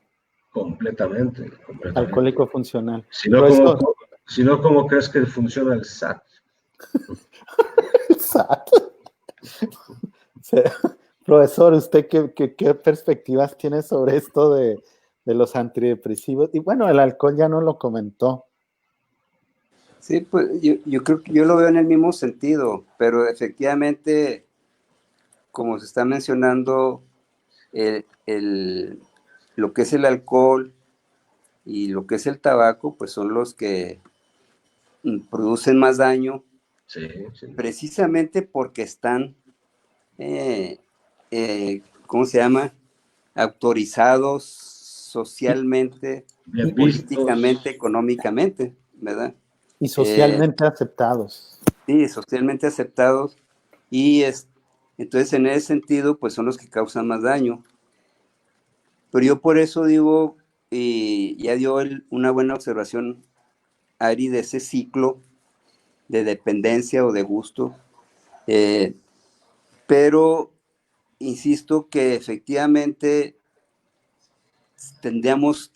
S3: Completamente.
S2: Alcohólico funcional.
S3: Si no, ¿cómo crees que funciona el SAT?
S2: El SAT. Profesor, ¿usted qué perspectivas tiene sobre esto de los antidepresivos? Y bueno, el alcohol ya no lo comentó.
S4: Sí, pues yo creo que yo lo veo en el mismo sentido, pero efectivamente, como se está mencionando, lo que es el alcohol y lo que es el tabaco, pues son los que producen más daño,
S3: sí.
S4: Precisamente porque están, ¿cómo se llama? Autorizados socialmente, políticamente, económicamente, ¿verdad?
S2: Y socialmente aceptados.
S4: Sí, socialmente aceptados. Y entonces, en ese sentido, pues son los que causan más daño. Pero yo por eso digo, y ya dio una buena observación, Ari, de ese ciclo de dependencia o de gusto. Pero insisto que efectivamente tenemos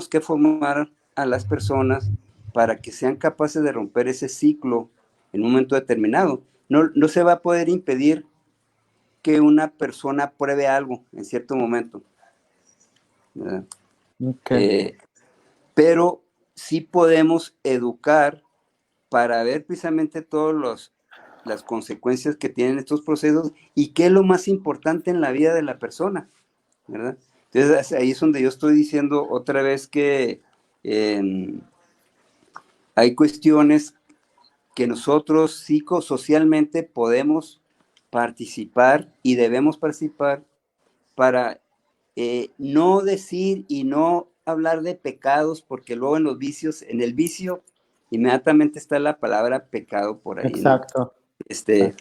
S4: que formar a las personas para que sean capaces de romper ese ciclo en un momento determinado. No se va a poder impedir que una persona pruebe algo en cierto momento.
S2: Okay.
S4: Pero sí podemos educar para ver precisamente todas las consecuencias que tienen estos procesos y qué es lo más importante en la vida de la persona, ¿verdad? Entonces ahí es donde yo estoy diciendo otra vez que hay cuestiones que nosotros psicosocialmente podemos participar y debemos participar para no decir y no hablar de pecados, porque luego en el vicio, inmediatamente está la palabra pecado por ahí.
S2: Exacto.
S4: ¿No?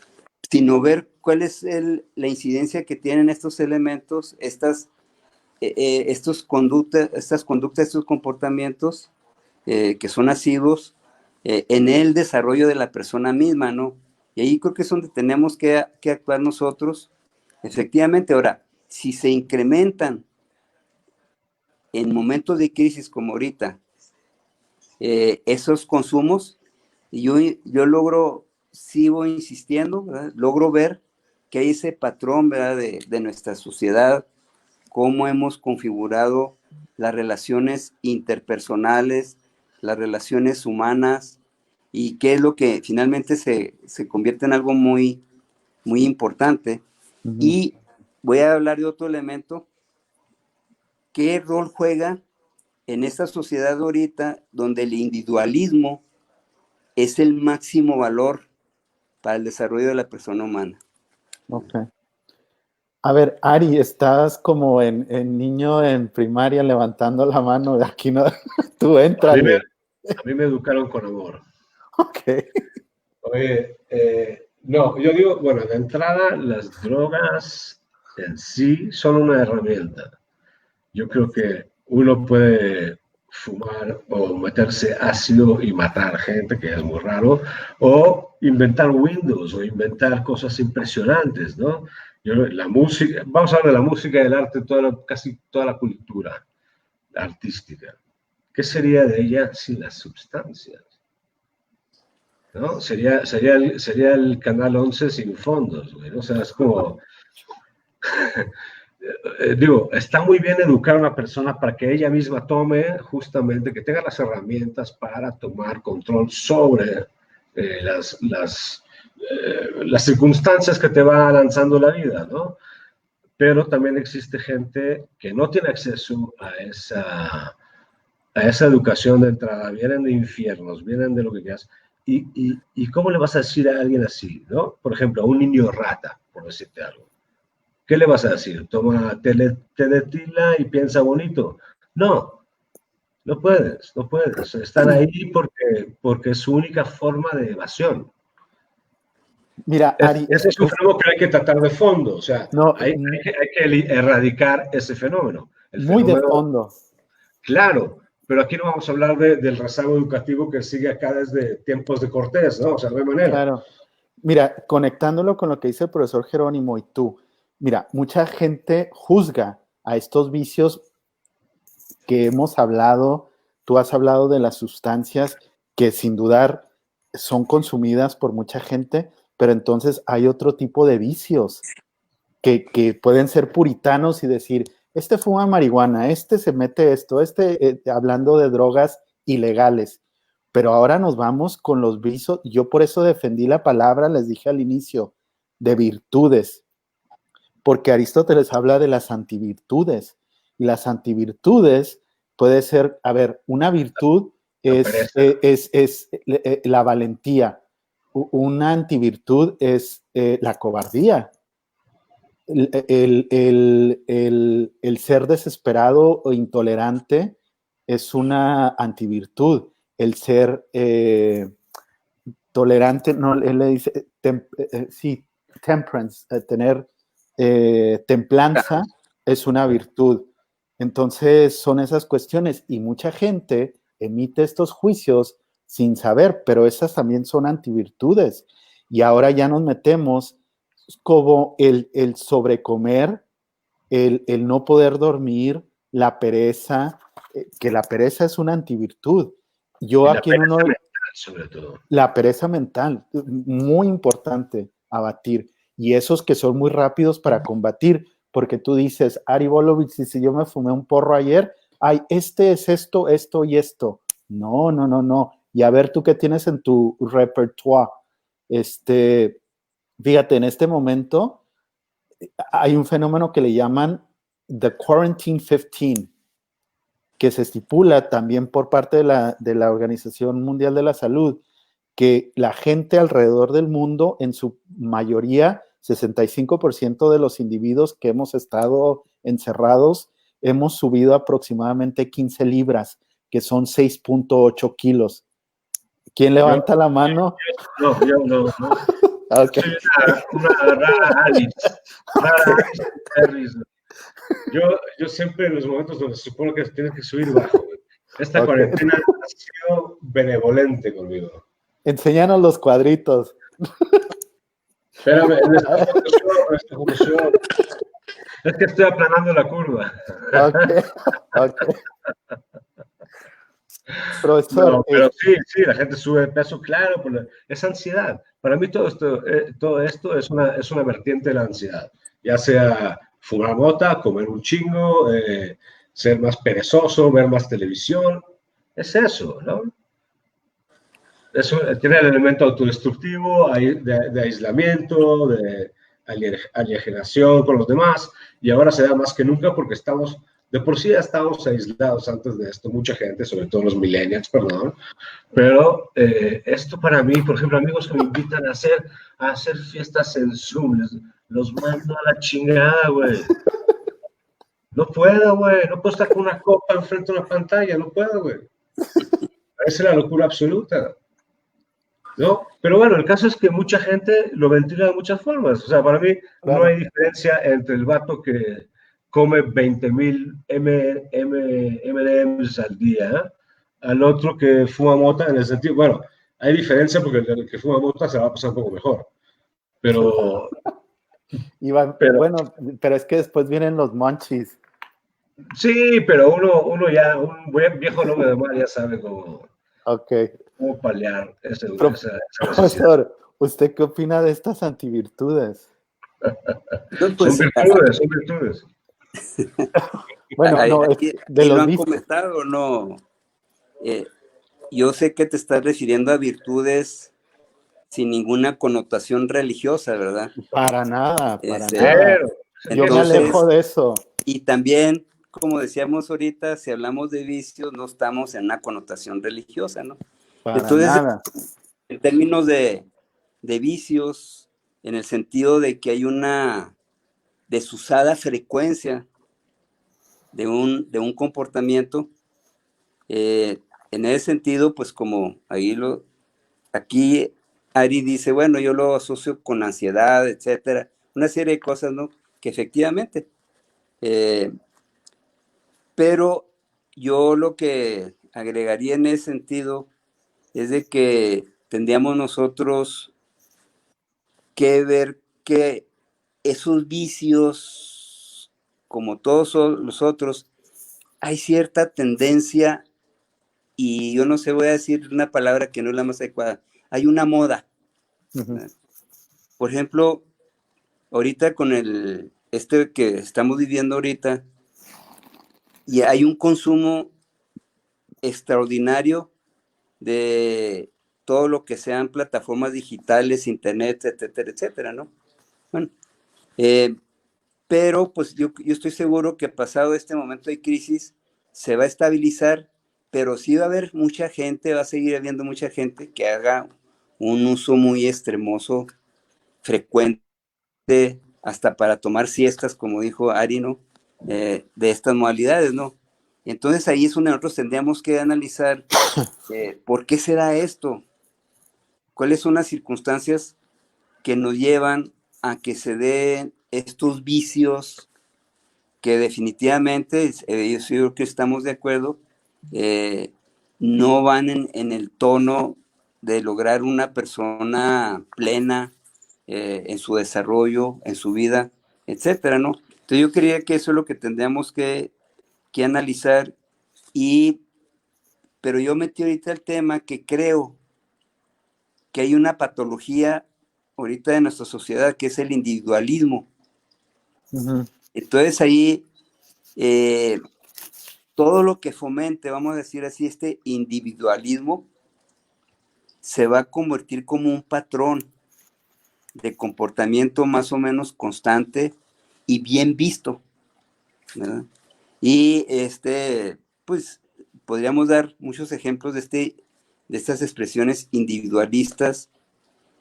S4: Sino ver cuál es la incidencia que tienen estos elementos, estas conductas, estos comportamientos que son nacidos en el desarrollo de la persona misma, ¿no? Y ahí creo que es donde tenemos que actuar nosotros. Efectivamente, ahora, si se incrementan en momentos de crisis como ahorita esos consumos, y yo sigo insistiendo, ¿verdad? Logro ver que hay ese patrón, ¿verdad? de nuestra sociedad, cómo hemos configurado las relaciones interpersonales, las relaciones humanas, y qué es lo que finalmente se convierte en algo muy, muy importante. Uh-huh. Y voy a hablar de otro elemento. ¿Qué rol juega en esta sociedad ahorita donde el individualismo es el máximo valor para el desarrollo de la persona humana?
S2: Ok. A ver, Ari, estás como en niño en primaria levantando la mano, de aquí no, tú entras.
S3: A mí me educaron con amor.
S2: Ok.
S3: Oye, no, yo digo, bueno, de entrada, las drogas en sí son una herramienta. Yo creo que uno puede fumar o meterse ácido y matar gente, que es muy raro, o inventar Windows o inventar cosas impresionantes, ¿no? La música, vamos a hablar de la música y del arte, casi toda la cultura artística. ¿Qué sería de ella sin las sustancias? ¿No? Sería el Canal 11 sin fondos, güey, ¿no? O sea, es como... digo, está muy bien educar a una persona para que ella misma tome, justamente, que tenga las herramientas para tomar control sobre las circunstancias que te va lanzando la vida, ¿no? Pero también existe gente que no tiene acceso a esa educación de entrada, vienen de infiernos, vienen de lo que quieras. ¿Y cómo le vas a decir a alguien así, ¿no? Por ejemplo, a un niño rata, por decirte algo. ¿Qué le vas a decir? Toma, te detila y piensa bonito. No. No puedes, no puedes. Están ahí porque es su única forma de evasión.
S2: Mira, Ari,
S3: Ese es un fenómeno que hay que tratar de fondo, o sea,
S2: no,
S3: hay que erradicar ese fenómeno. El
S2: muy de
S3: fenómeno,
S2: fondo.
S3: claro, pero aquí no vamos a hablar del rezago educativo que sigue acá desde tiempos de Cortés, ¿no? O sea, no hay manera.
S2: Claro. Mira, conectándolo con lo que dice el profesor Jerónimo y tú, mira, mucha gente juzga a estos vicios que hemos hablado. Tú has hablado de las sustancias que sin dudar son consumidas por mucha gente, pero entonces hay otro tipo de vicios que pueden ser puritanos y decir, este fuma marihuana, este se mete esto, hablando de drogas ilegales. Pero ahora nos vamos con los vicios. Yo por eso defendí la palabra, les dije al inicio, de virtudes, porque Aristóteles habla de las antivirtudes. Y las antivirtudes puede ser, a ver, una virtud es la valentía. Una antivirtud es la cobardía. El ser desesperado o intolerante es una antivirtud. El ser tolerante, no, él le dice, sí, temperance, tener templanza es una virtud. Entonces son esas cuestiones y mucha gente emite estos juicios sin saber, pero esas también son antivirtudes. Y ahora ya nos metemos como el sobrecomer, el no poder dormir, la pereza, que la pereza es una antivirtud. Yo aquí en uno...
S3: Sobre todo.
S2: La pereza mental, muy importante abatir. Y esos que son muy rápidos para combatir, porque tú dices, Ari Bolovich, si yo me fumé un porro ayer, ay, este es esto, esto y esto. No, no, no, no. Y a ver tú qué tienes en tu repertoire. Fíjate, en este momento hay un fenómeno que le llaman The Quarantine 15, que se estipula también por parte de la Organización Mundial de la Salud, que la gente alrededor del mundo, en su mayoría, 65% de los individuos que hemos estado encerrados, hemos subido aproximadamente 15 libras, que son 6.8 kilos. ¿Quién levanta la mano?
S3: Yo no. Okay. Soy una rara Alice. Yo siempre en los momentos donde se supone que tienes que subir bajo. Esta cuarentena ha sido benevolente conmigo.
S2: Enséñanos los cuadritos.
S3: Espérame, en esta evolución. Es que estoy aplanando la curva.
S2: Ok. Profesor,
S3: no, pero sí, la gente sube de peso, claro, es ansiedad. Para mí todo esto es una vertiente de la ansiedad, ya sea fumar mota, comer un chingo, ser más perezoso, ver más televisión, es eso, ¿no? Eso tiene el elemento autodestructivo, de aislamiento, de alienación con los demás, y ahora se da más que nunca porque de por sí ya estábamos aislados antes de esto, mucha gente, sobre todo los millennials, perdón, pero esto para mí, por ejemplo, amigos que me invitan a hacer fiestas en Zoom, los mando a la chingada, güey. No puedo, güey, no puedo estar con una copa enfrente de una pantalla, no puedo, güey. Parece la locura absoluta. ¿No? Pero bueno, el caso es que mucha gente lo ventila de muchas formas. O sea, para mí no hay diferencia entre el vato que come 20,000 M&M's al día, al otro que fuma mota, en el sentido, bueno, hay diferencia porque el que fuma mota se va a pasar un poco mejor. Pero...
S2: bueno, pero es que después vienen los munchies.
S3: Sí, pero uno ya, un viejo lobo de mar ya sabe cómo...
S2: Okay.
S3: ¿Cómo paliar esa
S2: profesor, ¿usted qué opina de estas antivirtudes?
S3: Pues, son virtudes.
S2: Bueno, no,
S4: de los han comentado, no. Yo sé que te estás refiriendo a virtudes sin ninguna connotación religiosa, ¿verdad?
S2: Para nada, para nada. Yo me alejo de eso.
S4: Y también, como decíamos ahorita, si hablamos de vicios, no estamos en una connotación religiosa, ¿no? Entonces, en términos de vicios, en el sentido de que hay una desusada frecuencia de un comportamiento, En ese sentido, pues como aquí Ari dice, bueno, yo lo asocio con ansiedad, etcétera, una serie de cosas, ¿no? Que efectivamente, pero yo lo que agregaría en ese sentido es de que tendríamos nosotros que ver que esos vicios, como todos los otros, hay cierta tendencia, y yo no sé, voy a decir una palabra que no es la más adecuada, hay una moda.
S2: Ujú.
S4: Por ejemplo, ahorita con este que estamos viviendo ahorita, y hay un consumo extraordinario de todo lo que sean plataformas digitales, internet, etcétera, etcétera, ¿no? Bueno, pero pues yo estoy seguro que pasado este momento de crisis se va a estabilizar, pero sí va a haber mucha gente, va a seguir habiendo mucha gente que haga un uso muy extremoso, frecuente, hasta para tomar siestas, como dijo Ari, ¿no? De estas modalidades, ¿no? Entonces ahí es donde nosotros tendríamos que analizar por qué se da esto, cuáles son las circunstancias que nos llevan a que se den estos vicios que definitivamente, yo creo que estamos de acuerdo, no van en el tono de lograr una persona plena en su desarrollo, en su vida, etcétera, ¿no? Entonces yo creía que eso es lo que tendríamos que analizar, pero yo metí ahorita el tema que creo que hay una patología ahorita de nuestra sociedad que es el individualismo.
S2: Ujú.
S4: Entonces ahí todo lo que fomente, vamos a decir así, este individualismo se va a convertir como un patrón de comportamiento más o menos constante y bien visto, ¿verdad? Y pues podríamos dar muchos ejemplos de estas expresiones individualistas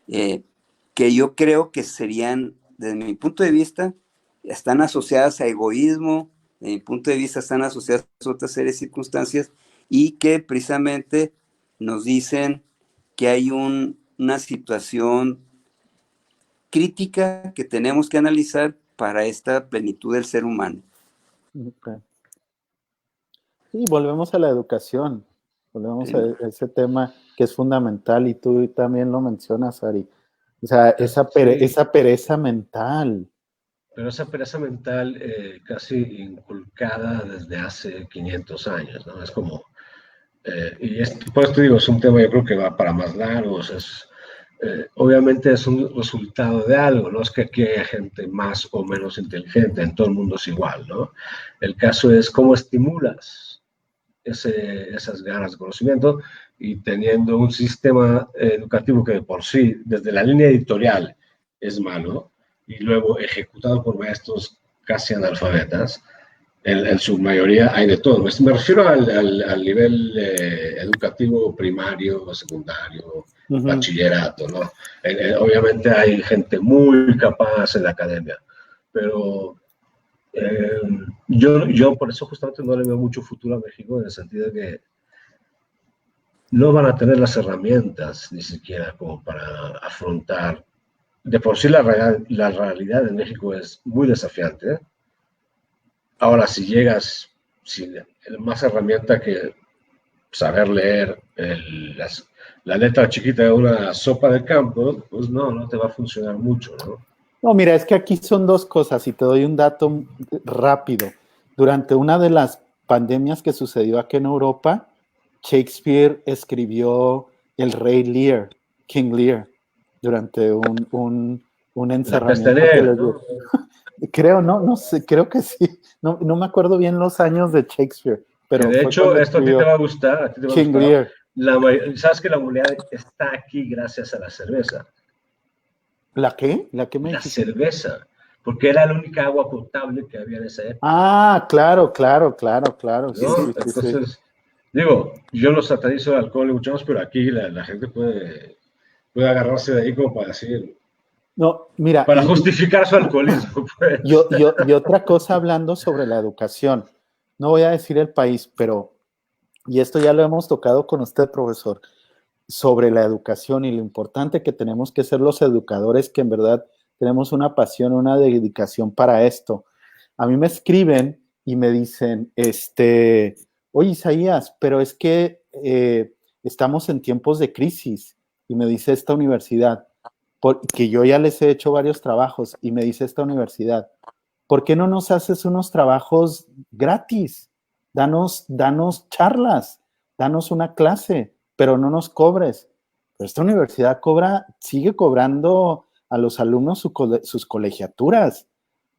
S4: que yo creo que serían, desde mi punto de vista, están asociadas a egoísmo, desde mi punto de vista están asociadas a otra serie de circunstancias y que precisamente nos dicen que hay una situación crítica que tenemos que analizar para esta plenitud del ser humano.
S2: Okay. Sí, volvemos a la educación, volvemos
S4: Sí.
S2: a ese tema que es fundamental y tú también lo mencionas, Ari. O sea, esa pereza mental.
S3: Pero esa pereza mental casi inculcada desde hace 500 años, ¿no? Es como, por esto digo, es un tema yo creo que va para más largos, obviamente es un resultado de algo, no es que aquí haya gente más o menos inteligente, en todo el mundo es igual, ¿no? El caso es cómo estimulas esas ganas de conocimiento y teniendo un sistema educativo que de por sí, desde la línea editorial, es malo, y luego ejecutado por maestros casi analfabetas, en su mayoría hay de todo. Me refiero al nivel educativo primario, secundario, bachillerato, ¿no? Obviamente hay gente muy capaz en la academia, pero yo por eso justamente no le veo mucho futuro a México en el sentido de que no van a tener las herramientas ni siquiera como para afrontar. De por sí la realidad en México es muy desafiante. Ahora, si llegas sin más herramienta que saber leer la letra chiquita de una sopa de campo, pues no te va a funcionar mucho, ¿no?
S2: No, mira, es que aquí son dos cosas y te doy un dato rápido. Durante una de las pandemias que sucedió aquí en Europa, Shakespeare escribió El Rey Lear, King Lear, durante un encerramiento que le dio. Creo, no sé, creo que sí. No me acuerdo bien los años de Shakespeare. Pero
S3: de hecho, esto a ti te va a gustar.
S2: King Lear.
S3: Sabes que la humanidad está aquí gracias a la cerveza.
S2: ¿La qué? ¿La qué me
S3: dijiste? La cerveza, porque era la única agua potable que había en esa época.
S2: Ah, claro.
S3: ¿No?
S2: Sí,
S3: entonces, digo, yo no satanizo el alcohol y mucho más, pero aquí la gente puede agarrarse de ahí como para decir...
S2: No, mira...
S3: Para justificar su alcoholismo. Pues.
S2: Y otra cosa hablando sobre la educación. No voy a decir el país, pero y esto ya lo hemos tocado con usted, profesor, sobre la educación y lo importante que tenemos que ser los educadores, que en verdad tenemos una pasión, una dedicación para esto. A mí me escriben y me dicen, oye, Isaías, pero es que estamos en tiempos de crisis, y me dice esta universidad, que yo ya les he hecho varios trabajos, y me dice esta universidad, ¿por qué no nos haces unos trabajos gratis? Danos charlas, danos una clase, pero no nos cobres. Pero esta universidad sigue cobrando a los alumnos sus colegiaturas,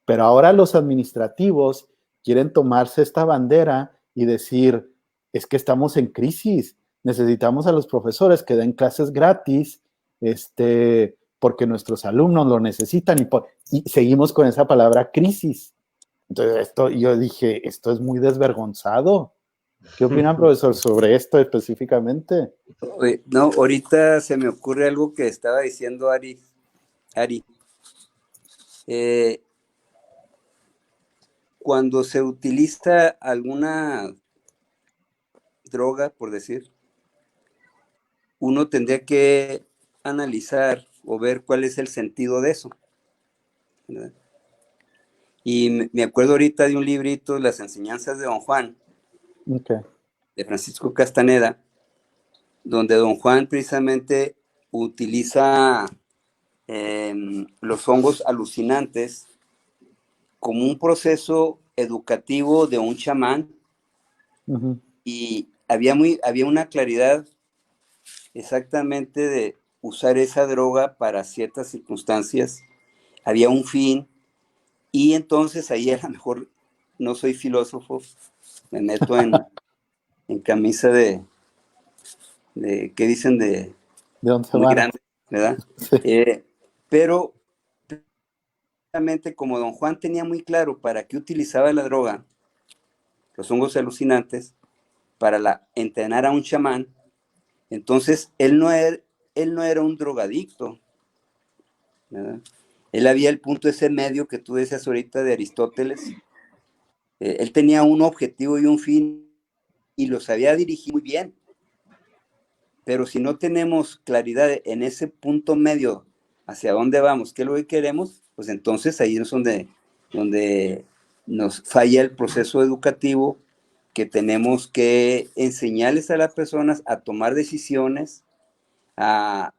S2: pero ahora los administrativos quieren tomarse esta bandera y decir, es que estamos en crisis, necesitamos a los profesores que den clases gratis, porque nuestros alumnos lo necesitan, y seguimos con esa palabra crisis. Entonces, yo dije, esto es muy desvergonzado. ¿Qué opinan, profesor, sobre esto específicamente?
S4: No, ahorita se me ocurre algo que estaba diciendo Ari. Cuando se utiliza alguna droga, por decir, uno tendría que analizar o ver cuál es el sentido de eso, ¿verdad? Y me acuerdo ahorita de un librito, Las enseñanzas de Don Juan,
S2: Okay,
S4: de Francisco Castaneda, donde Don Juan precisamente utiliza los hongos alucinantes como un proceso educativo de un chamán, y había una claridad exactamente de usar esa droga para ciertas circunstancias, había un fin, y entonces ahí a lo mejor no soy filósofo, me meto en camisa de ¿qué dicen? De
S2: once
S4: muy
S2: varas.
S4: grande, ¿verdad?
S2: Sí.
S4: Pero precisamente como Don Juan tenía muy claro para qué utilizaba la droga, los hongos alucinantes, para entrenar a un chamán, entonces él no era un drogadicto, ¿verdad? Él había el punto ese medio que tú decías ahorita de Aristóteles. Él tenía un objetivo y un fin y lo sabía dirigir muy bien. Pero si no tenemos claridad en ese punto medio hacia dónde vamos, qué es lo que queremos, pues entonces ahí es donde nos falla el proceso educativo, que tenemos que enseñarles a las personas a tomar decisiones, a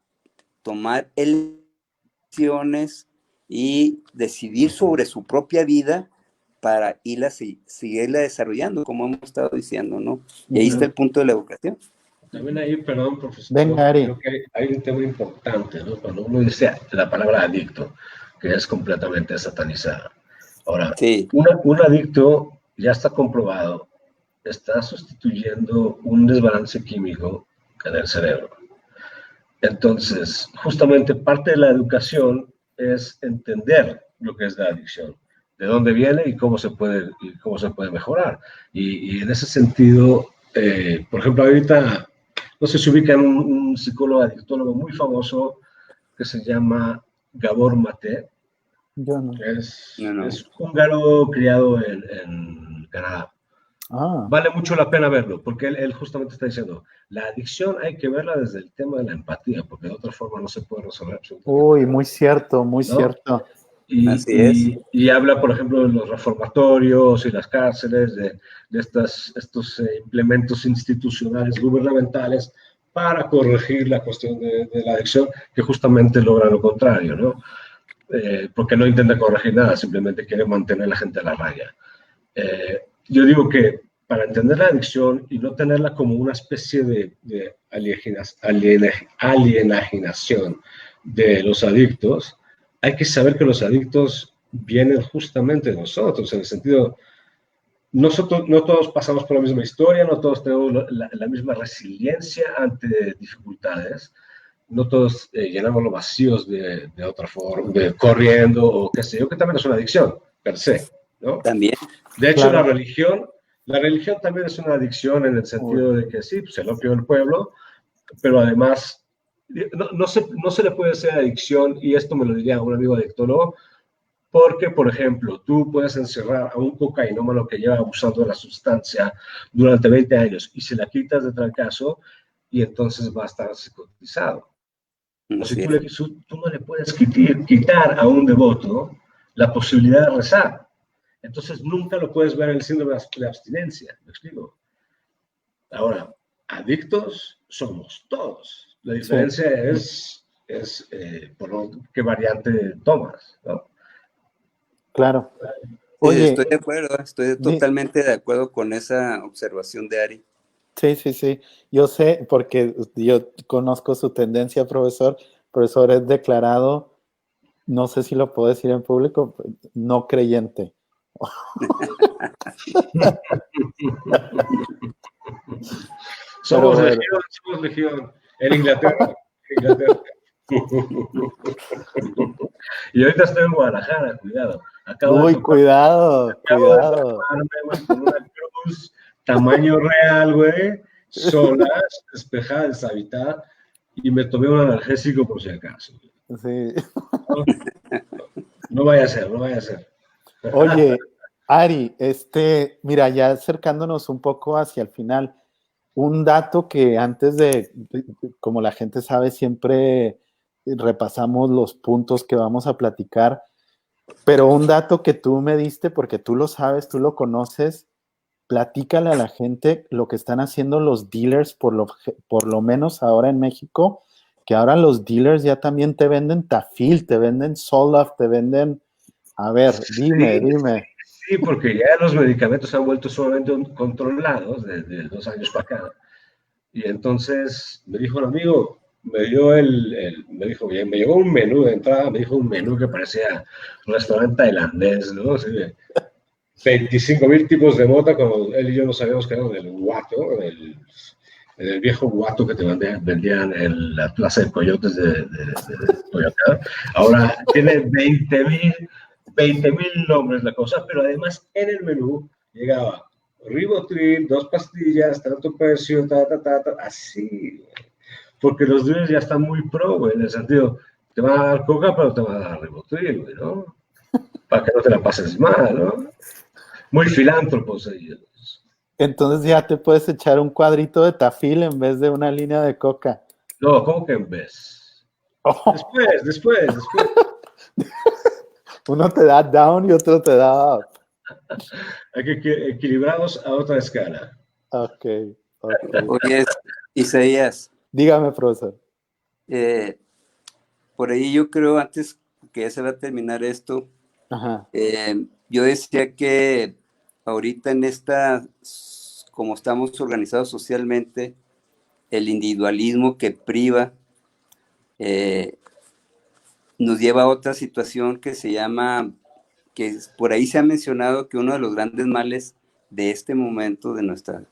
S4: tomar elecciones y decidir sobre su propia vida para seguirla desarrollando, como hemos estado diciendo, ¿no? Y ahí está el punto de la educación.
S3: También ahí, perdón, profesor,
S2: Venga, Ari.
S3: creo que hay un tema importante, ¿no? Cuando uno dice la palabra adicto, que es completamente satanizada. Ahora,
S4: sí,
S3: un adicto, ya está comprobado, está sustituyendo un desbalance químico en el cerebro. Entonces, justamente parte de la educación es entender lo que es la adicción, de dónde viene y cómo se puede mejorar. Y en ese sentido, por ejemplo, ahorita, no sé si ubican un psicólogo adictólogo muy famoso que se llama Gabor Maté.
S2: Yo no.
S3: Es húngaro, criado en Canadá. Vale mucho la pena verlo, porque él justamente está diciendo, la adicción hay que verla desde el tema de la empatía, porque de otra forma no se puede resolver absolutamente.
S2: Uy, muy cierto, muy cierto.
S3: Y habla, por ejemplo, de los reformatorios y las cárceles, de estos implementos institucionales gubernamentales para corregir la cuestión de la adicción, que justamente logra lo contrario, ¿no? Porque no intenta corregir nada, simplemente quiere mantener a la gente a la raya. Yo digo que para entender la adicción y no tenerla como una especie de alienación de los adictos, hay que saber que los adictos vienen justamente de nosotros, en el sentido, no todos pasamos por la misma historia, no todos tenemos la misma resiliencia ante dificultades, no todos llenamos los vacíos de otra forma, corriendo o qué sé yo, que también es una adicción, per se, ¿no?
S4: También.
S3: De hecho,
S2: Claro.
S3: la religión también es una adicción en el sentido de que sí, pues el opio del pueblo, pero además no se le puede hacer adicción, y esto me lo diría un amigo adictólogo, Porque, por ejemplo, tú puedes encerrar a un cocainómano que lleva abusando de la sustancia durante 20 años y se la quitas de trancazo y entonces va a estar psicotizado. O si tú no le puedes quitar a un devoto la posibilidad de rezar, entonces nunca lo puedes ver en el síndrome de abstinencia. ¿Me explico? Ahora, adictos somos todos. La diferencia es por qué variante tomas, ¿no?
S2: Claro. Oye,
S4: estoy de acuerdo, estoy totalmente de acuerdo con esa observación de Ari.
S2: Sí. Yo sé, porque yo conozco su tendencia, profesor. Profesor es declarado, no sé si lo puedo decir en público, no creyente.
S3: Somos legión. En Inglaterra. Y ahorita estoy en Guadalajara, cuidado.
S2: Cuidado.
S3: Con una cruz, tamaño real, güey, solas, despejada, deshabitada, y me tomé un analgésico por si acaso.
S2: Sí.
S3: No vaya a ser.
S2: Oye, Ari, mira, ya acercándonos un poco hacia el final, un dato que antes como la gente sabe, siempre repasamos los puntos que vamos a platicar, pero un dato que tú me diste, porque tú lo sabes, tú lo conoces, platícale a la gente lo que están haciendo los dealers, por lo menos ahora en México, que ahora los dealers ya también te venden Tafil, te venden Zoloft, te venden... A ver, dime.
S3: Sí, porque ya los medicamentos se han vuelto sumamente controlados desde 2 años para acá. Y entonces me dijo un amigo, me llegó un menú de entrada, me dijo un menú que parecía un restaurante tailandés, ¿no? Así de 25,000 tipos de mota, como él y yo no sabíamos que eran del guato, el viejo guato que te vendían en la plaza de coyotes de Toyota. Ahora tiene 20,000 nombres la cosa, pero además en el menú llegaba Ribotril, 2 pastillas, tanto precio, así, porque los dealers ya están muy pro, güey, en el sentido, te van a dar coca, pero te van a dar Ribotril, güey, ¿no? Para que no te la pases mal, ¿no? Muy filántropos ellos.
S2: Entonces ya te puedes echar un cuadrito de Tafil en vez de una línea de coca.
S3: No, ¿cómo que en vez? Oh. Después.
S2: Uno te da down y otro te da up.
S3: Hay que equilibrarlos a otra escala.
S2: Ok.
S4: Oye, Isaías.
S2: Dígame, profesor.
S4: Por ahí yo creo, antes que ya se va a terminar esto, yo decía que ahorita en como estamos organizados socialmente, el individualismo que priva nos lleva a otra situación que se llama, que por ahí se ha mencionado que uno de los grandes males de este momento, de nuestras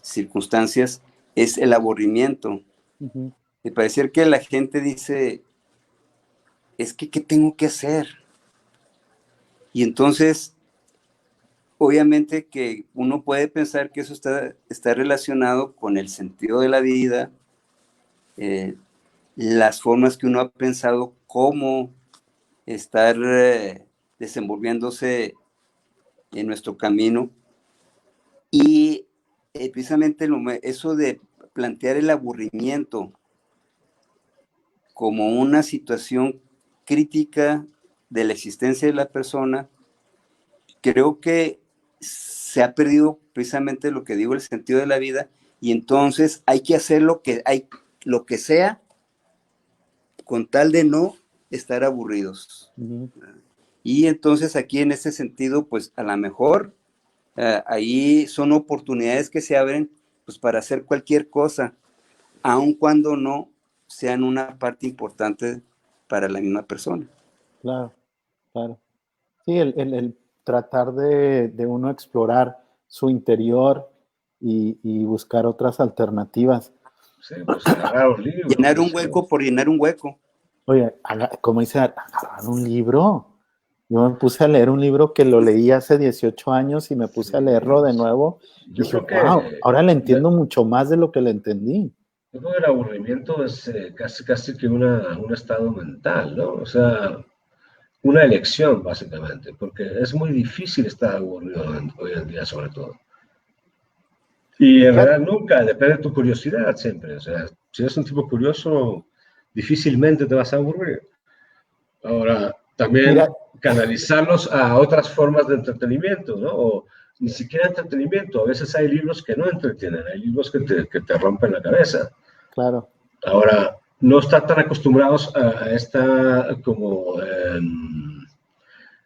S4: circunstancias, es el aburrimiento. Y parecer que la gente dice, es que ¿qué tengo que hacer? Y entonces, obviamente que uno puede pensar que eso está relacionado con el sentido de la vida, las formas que uno ha pensado cómo estar desenvolviéndose en nuestro camino. Y precisamente eso de plantear el aburrimiento como una situación crítica de la existencia de la persona, creo que se ha perdido precisamente lo que digo, el sentido de la vida, y entonces hay que hacer lo que sea con tal de no estar aburridos. Y entonces aquí en ese sentido, pues a lo mejor ahí son oportunidades que se abren pues para hacer cualquier cosa, aun cuando no sean una parte importante para la misma persona.
S2: Claro. Sí, el tratar de uno explorar su interior y buscar otras alternativas.
S3: Sí, pues agarrar un libro.
S4: Llenar un hueco por llenar un hueco.
S2: Oye, como dice, agarrar un libro. Yo me puse a leer un libro que lo leí hace 18 años y me puse a leerlo de nuevo. Y dije, wow, ahora le entiendo mucho más de lo que le entendí.
S3: Yo creo que el aburrimiento es casi que un estado mental, ¿no? O sea, una elección, básicamente, porque es muy difícil estar aburrido hoy en día, sobre todo. Y en realidad nunca, depende de tu curiosidad siempre. O sea, si eres un tipo curioso, difícilmente te vas a aburrir. Ahora, también
S2: Mira,
S3: canalizarlos a otras formas de entretenimiento, ¿no? O ni siquiera entretenimiento. A veces hay libros que no entretienen, hay libros que te rompen la cabeza.
S2: claro.
S3: Ahora, no están tan acostumbrados a esta como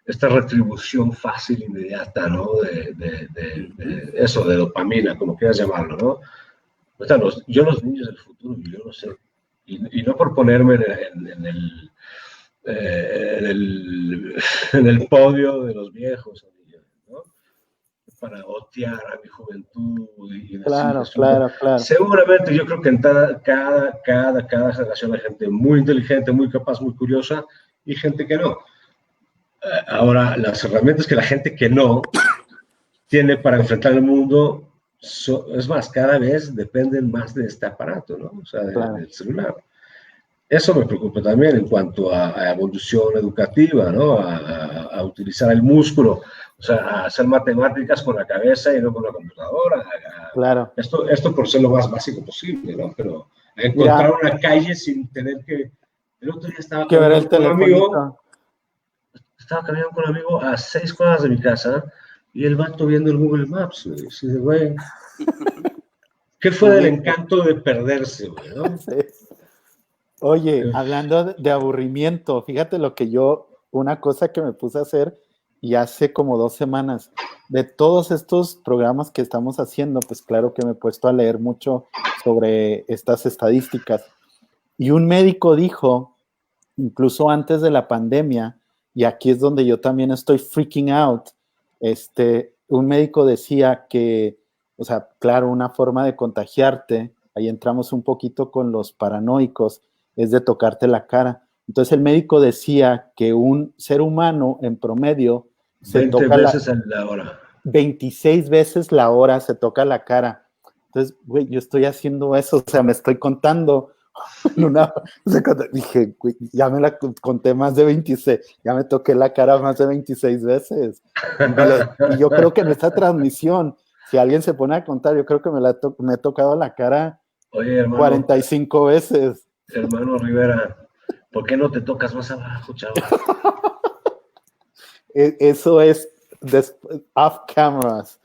S3: esta retribución fácil, inmediata, ¿no? De eso, de dopamina, como quieras llamarlo, ¿no? O sea, yo los niños del futuro, yo no sé, y no por ponerme en el podio de los viejos, ¿no? Para otear a mi juventud y
S2: Claro,
S3: decirles,
S2: claro, claro.
S3: seguramente yo creo que en cada generación hay gente muy inteligente, muy capaz, muy curiosa y gente que no. Ahora, las herramientas que la gente que no tiene para enfrentar el mundo, es más, cada vez dependen más de este aparato, ¿no? O sea,
S2: Claro.
S3: del celular. Eso me preocupa también en cuanto a evolución educativa, ¿no? A utilizar el músculo, o sea, a hacer matemáticas con la cabeza y no con la computadora.
S2: Claro.
S3: Esto por ser lo más básico posible, ¿no? Pero a encontrar una calle sin tener que... El otro día estaba
S2: Que ver el
S3: con un amigo,
S2: telefonito.
S3: estaba caminando con un amigo a 6 cuadras de mi casa y el vato viendo el Google Maps, güey. Así de, güey, ¿qué fue del encanto de perderse, güey, no?
S2: Sí. Oye, hablando de aburrimiento, fíjate lo que una cosa que me puse a hacer y hace como 2 semanas, de todos estos programas que estamos haciendo, pues claro que me he puesto a leer mucho sobre estas estadísticas. Y un médico dijo, incluso antes de la pandemia, y aquí es donde yo también estoy freaking out, un médico decía que, o sea, claro, una forma de contagiarte, ahí entramos un poquito con los paranoicos, es de tocarte la cara. Entonces el médico decía que un ser humano en promedio se
S3: 20
S2: toca
S3: veces a la hora.
S2: 26 veces la hora se toca la cara. Entonces, güey, yo estoy haciendo eso, o sea, me estoy contando dije, güey, ya me la conté más de 26, ya me toqué la cara más de 26 veces. Y yo creo que en esta transmisión, si alguien se pone a contar, yo creo que me he tocado la cara, oye, hermano, 45 veces.
S3: Hermano Rivera, ¿por qué no te tocas más abajo, chavo?
S2: Eso es off cameras.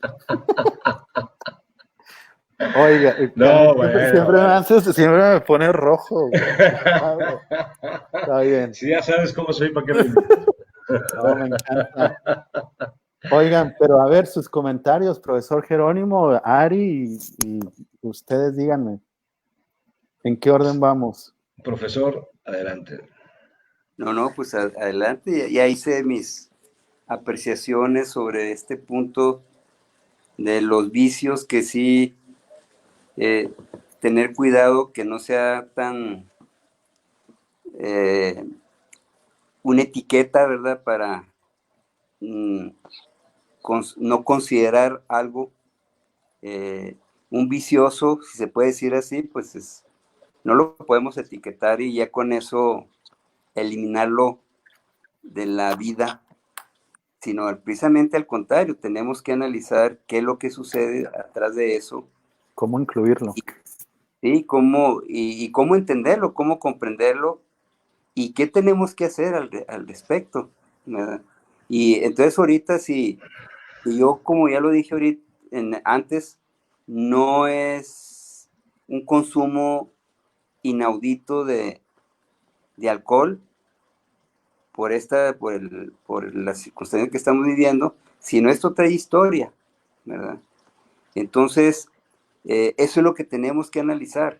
S2: Oiga,
S3: no,
S2: siempre me pone rojo. Está bien.
S3: Si ya sabes cómo soy, ¿para qué me
S2: No, me encanta. Oigan, pero a ver, sus comentarios, profesor Jerónimo, Ari, y ustedes díganme, ¿en qué orden vamos?
S3: Profesor, adelante.
S4: No, pues adelante. Ya hice mis apreciaciones sobre este punto de los vicios, que sí, tener cuidado que no sea tan una etiqueta, ¿verdad? Para no considerar algo un vicioso, si se puede decir así, pues no lo podemos etiquetar y ya con eso eliminarlo de la vida, sino precisamente al contrario, tenemos que analizar qué es lo que sucede atrás de eso.
S2: ¿Cómo incluirlo?
S4: Sí, cómo entenderlo, cómo comprenderlo y qué tenemos que hacer al respecto, ¿verdad? Y entonces ahorita, si yo, como ya lo dije ahorita, antes, no es un consumo inaudito de alcohol por la circunstancia que estamos viviendo, sino esto trae historia, ¿verdad? Entonces, eso es lo que tenemos que analizar.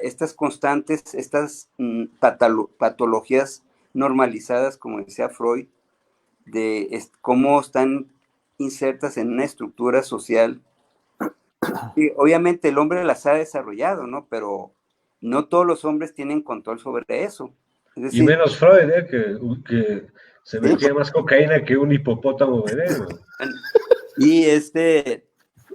S4: Estas constantes, estas patologías normalizadas, como decía Freud, de cómo están insertas en una estructura social. Y obviamente el hombre las ha desarrollado, ¿no? Pero no todos los hombres tienen control sobre eso. Es decir,
S3: y menos Freud, que se metía más cocaína que un hipopótamo veneno.
S4: Y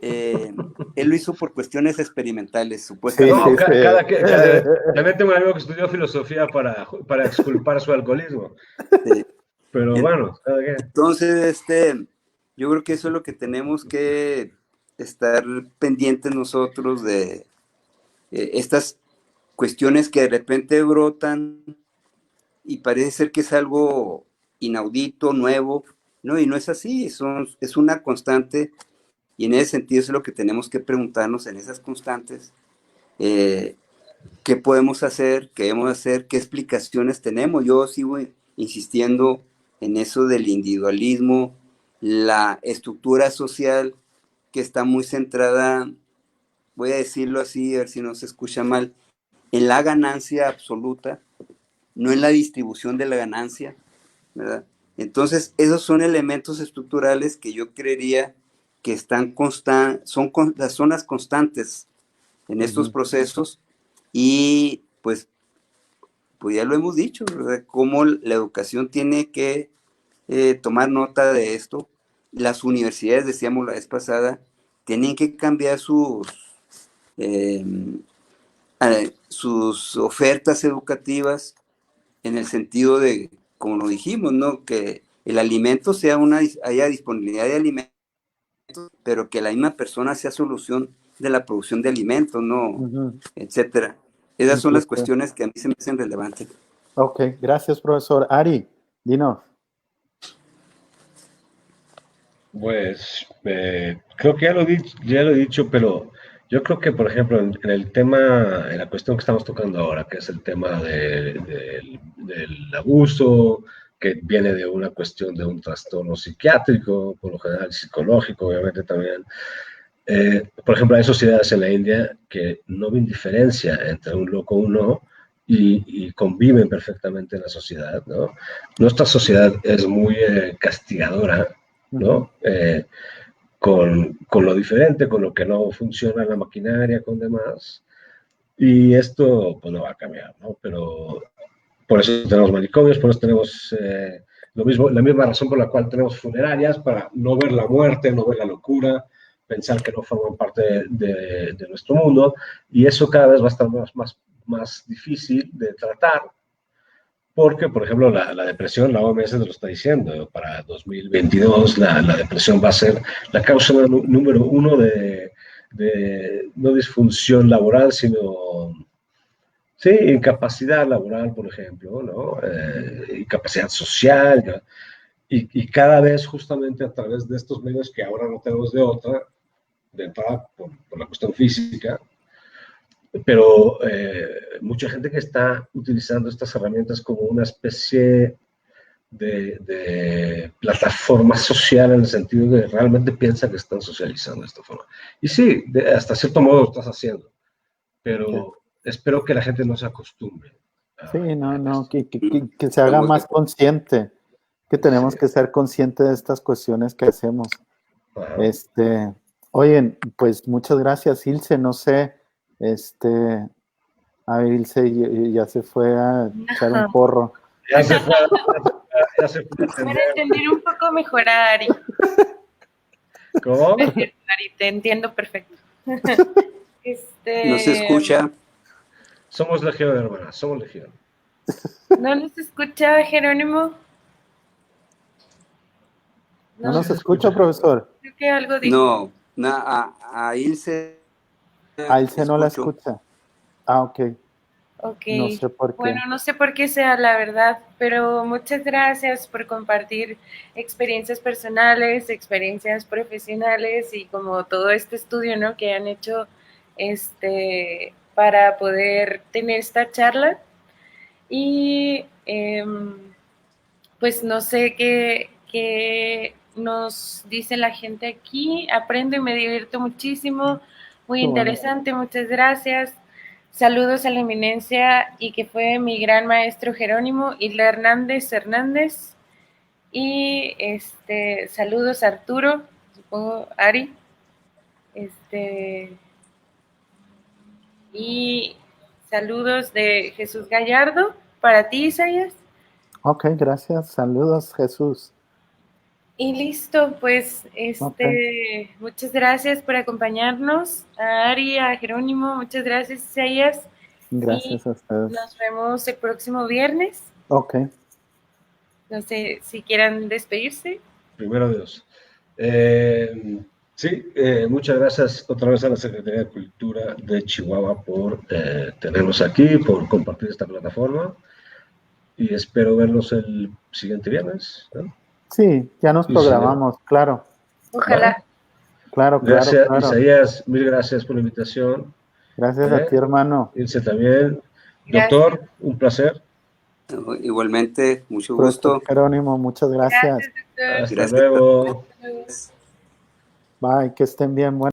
S4: él lo hizo por cuestiones experimentales,
S2: Sí,
S4: supuestamente.
S3: No,
S2: sí, sí.
S3: también tengo un amigo que estudió filosofía para exculpar su alcoholismo.
S4: Sí.
S3: Pero bueno, cada quien.
S4: Entonces, yo creo que eso es lo que tenemos que estar pendientes nosotros de estas cuestiones que de repente brotan y parece ser que es algo inaudito, nuevo, ¿no? Y no es así, es una constante y en ese sentido es lo que tenemos que preguntarnos en esas constantes. ¿Qué podemos hacer? ¿Qué debemos hacer? ¿Qué explicaciones tenemos? Yo sigo insistiendo en eso del individualismo, la estructura social que está muy centrada, voy a decirlo así, a ver si no se escucha mal, en la ganancia absoluta, no en la distribución de la ganancia, ¿verdad? Entonces, esos son elementos estructurales que yo creería que son las constantes en estos procesos y pues ya lo hemos dicho, ¿verdad? Cómo la educación tiene que tomar nota de esto. Las universidades, decíamos la vez pasada, tienen que cambiar eh, sus ofertas educativas en el sentido de, como lo dijimos, ¿no? Que el alimento haya disponibilidad de alimentos, pero que la misma persona sea solución de la producción de alimentos, ¿no? Etcétera. Esas son las
S2: Incluso.
S4: cuestiones que a mí se me hacen relevantes.
S2: Ok, gracias, profesor. Ari, dinos.
S3: Pues creo que ya lo he dicho, pero yo creo que, por ejemplo, en el tema, en la cuestión que estamos tocando ahora, que es el tema del abuso, que viene de una cuestión de un trastorno psiquiátrico, por lo general psicológico, obviamente también. Por ejemplo, hay sociedades en la India que no ven diferencia entre un loco y un no y conviven perfectamente en la sociedad, ¿no? Nuestra sociedad es muy castigadora, ¿no? Con lo diferente, con lo que no funciona la maquinaria, con demás. Y esto, pues, no va a cambiar, ¿no? Pero por eso tenemos manicomios, por eso tenemos la misma razón por la cual tenemos funerarias, para no ver la muerte, no ver la locura, pensar que no forman parte de nuestro mundo, y eso cada vez va a estar más difícil de tratar, porque, por ejemplo, la depresión, la OMS lo está diciendo, para 2022 la depresión va a ser la causa número uno de no disfunción laboral, sino sí, incapacidad laboral, por ejemplo, ¿no? Incapacidad social, ¿no? Y cada vez justamente a través de estos medios que ahora no tenemos de entrada por la cuestión física, pero mucha gente que está utilizando estas herramientas como una especie de plataforma social, en el sentido de que realmente piensa que están socializando de esta forma. Y sí, hasta cierto modo lo estás haciendo, pero espero que la gente no se acostumbre.
S2: Sí, no, que se haga
S4: Estamos de
S2: más
S4: acuerdo.
S2: consciente, que tenemos
S3: Sí.
S2: que ser conscientes de estas cuestiones que hacemos.
S3: Ajá.
S2: Oye, pues muchas gracias, Ilse. No sé, a ver, Ilse ya se fue a echar un porro.
S3: Ya se fue, ya se fue a
S1: Para
S3: atender.
S1: entender un poco mejor a Ari.
S3: ¿Cómo?
S1: Es cierto, Ari, te entiendo perfecto.
S4: No se escucha.
S3: Somos legión, hermana, somos legión.
S1: ¿No nos escucha Jerónimo?
S2: ¿No
S1: No,
S2: nos escucha, profesor?
S1: creo que algo dijo.
S4: No, a Ilse
S2: A Ilse no la
S4: escucho.
S2: escucha. Ah, ok.
S1: Ok,
S2: No sé por qué.
S1: bueno, no sé por qué sea la verdad, pero muchas gracias por compartir experiencias personales, experiencias profesionales y como todo este estudio, ¿no? Que han hecho para poder tener esta charla. Y pues no sé qué nos dice la gente aquí. Aprendo y me divierto muchísimo. Muy
S2: Qué bueno.
S1: interesante, muchas gracias. Saludos a la eminencia y que fue mi gran maestro Jerónimo Isla Hernández. Y saludos a Arturo, supongo Ari. Y saludos de Jesús Gallardo para ti, Isaías.
S2: Ok, gracias. Saludos, Jesús.
S1: Y listo, pues muchas gracias por acompañarnos. A Ari, a Jerónimo, muchas gracias, Isaías.
S2: Gracias a ustedes.
S1: Nos vemos el próximo viernes.
S2: Ok.
S1: No sé si quieran despedirse.
S3: Primero Dios. Sí, muchas gracias otra vez a la Secretaría de Cultura de Chihuahua por tenernos aquí, por compartir esta plataforma y espero verlos el siguiente viernes, ¿no?
S2: Sí, ya nos programamos, claro.
S1: Ojalá.
S2: Claro,
S3: gracias,
S2: claro.
S3: Isaías, mil gracias por la invitación.
S2: Gracias a ti, hermano.
S3: Ilse también.
S1: Gracias.
S3: Doctor, un placer.
S4: Igualmente, mucho gusto.
S2: Profesor Jerónimo, muchas gracias.
S1: Gracias, doctor.
S3: Hasta
S4: Gracias.
S3: luego.
S2: Bye, que estén bien. Bueno.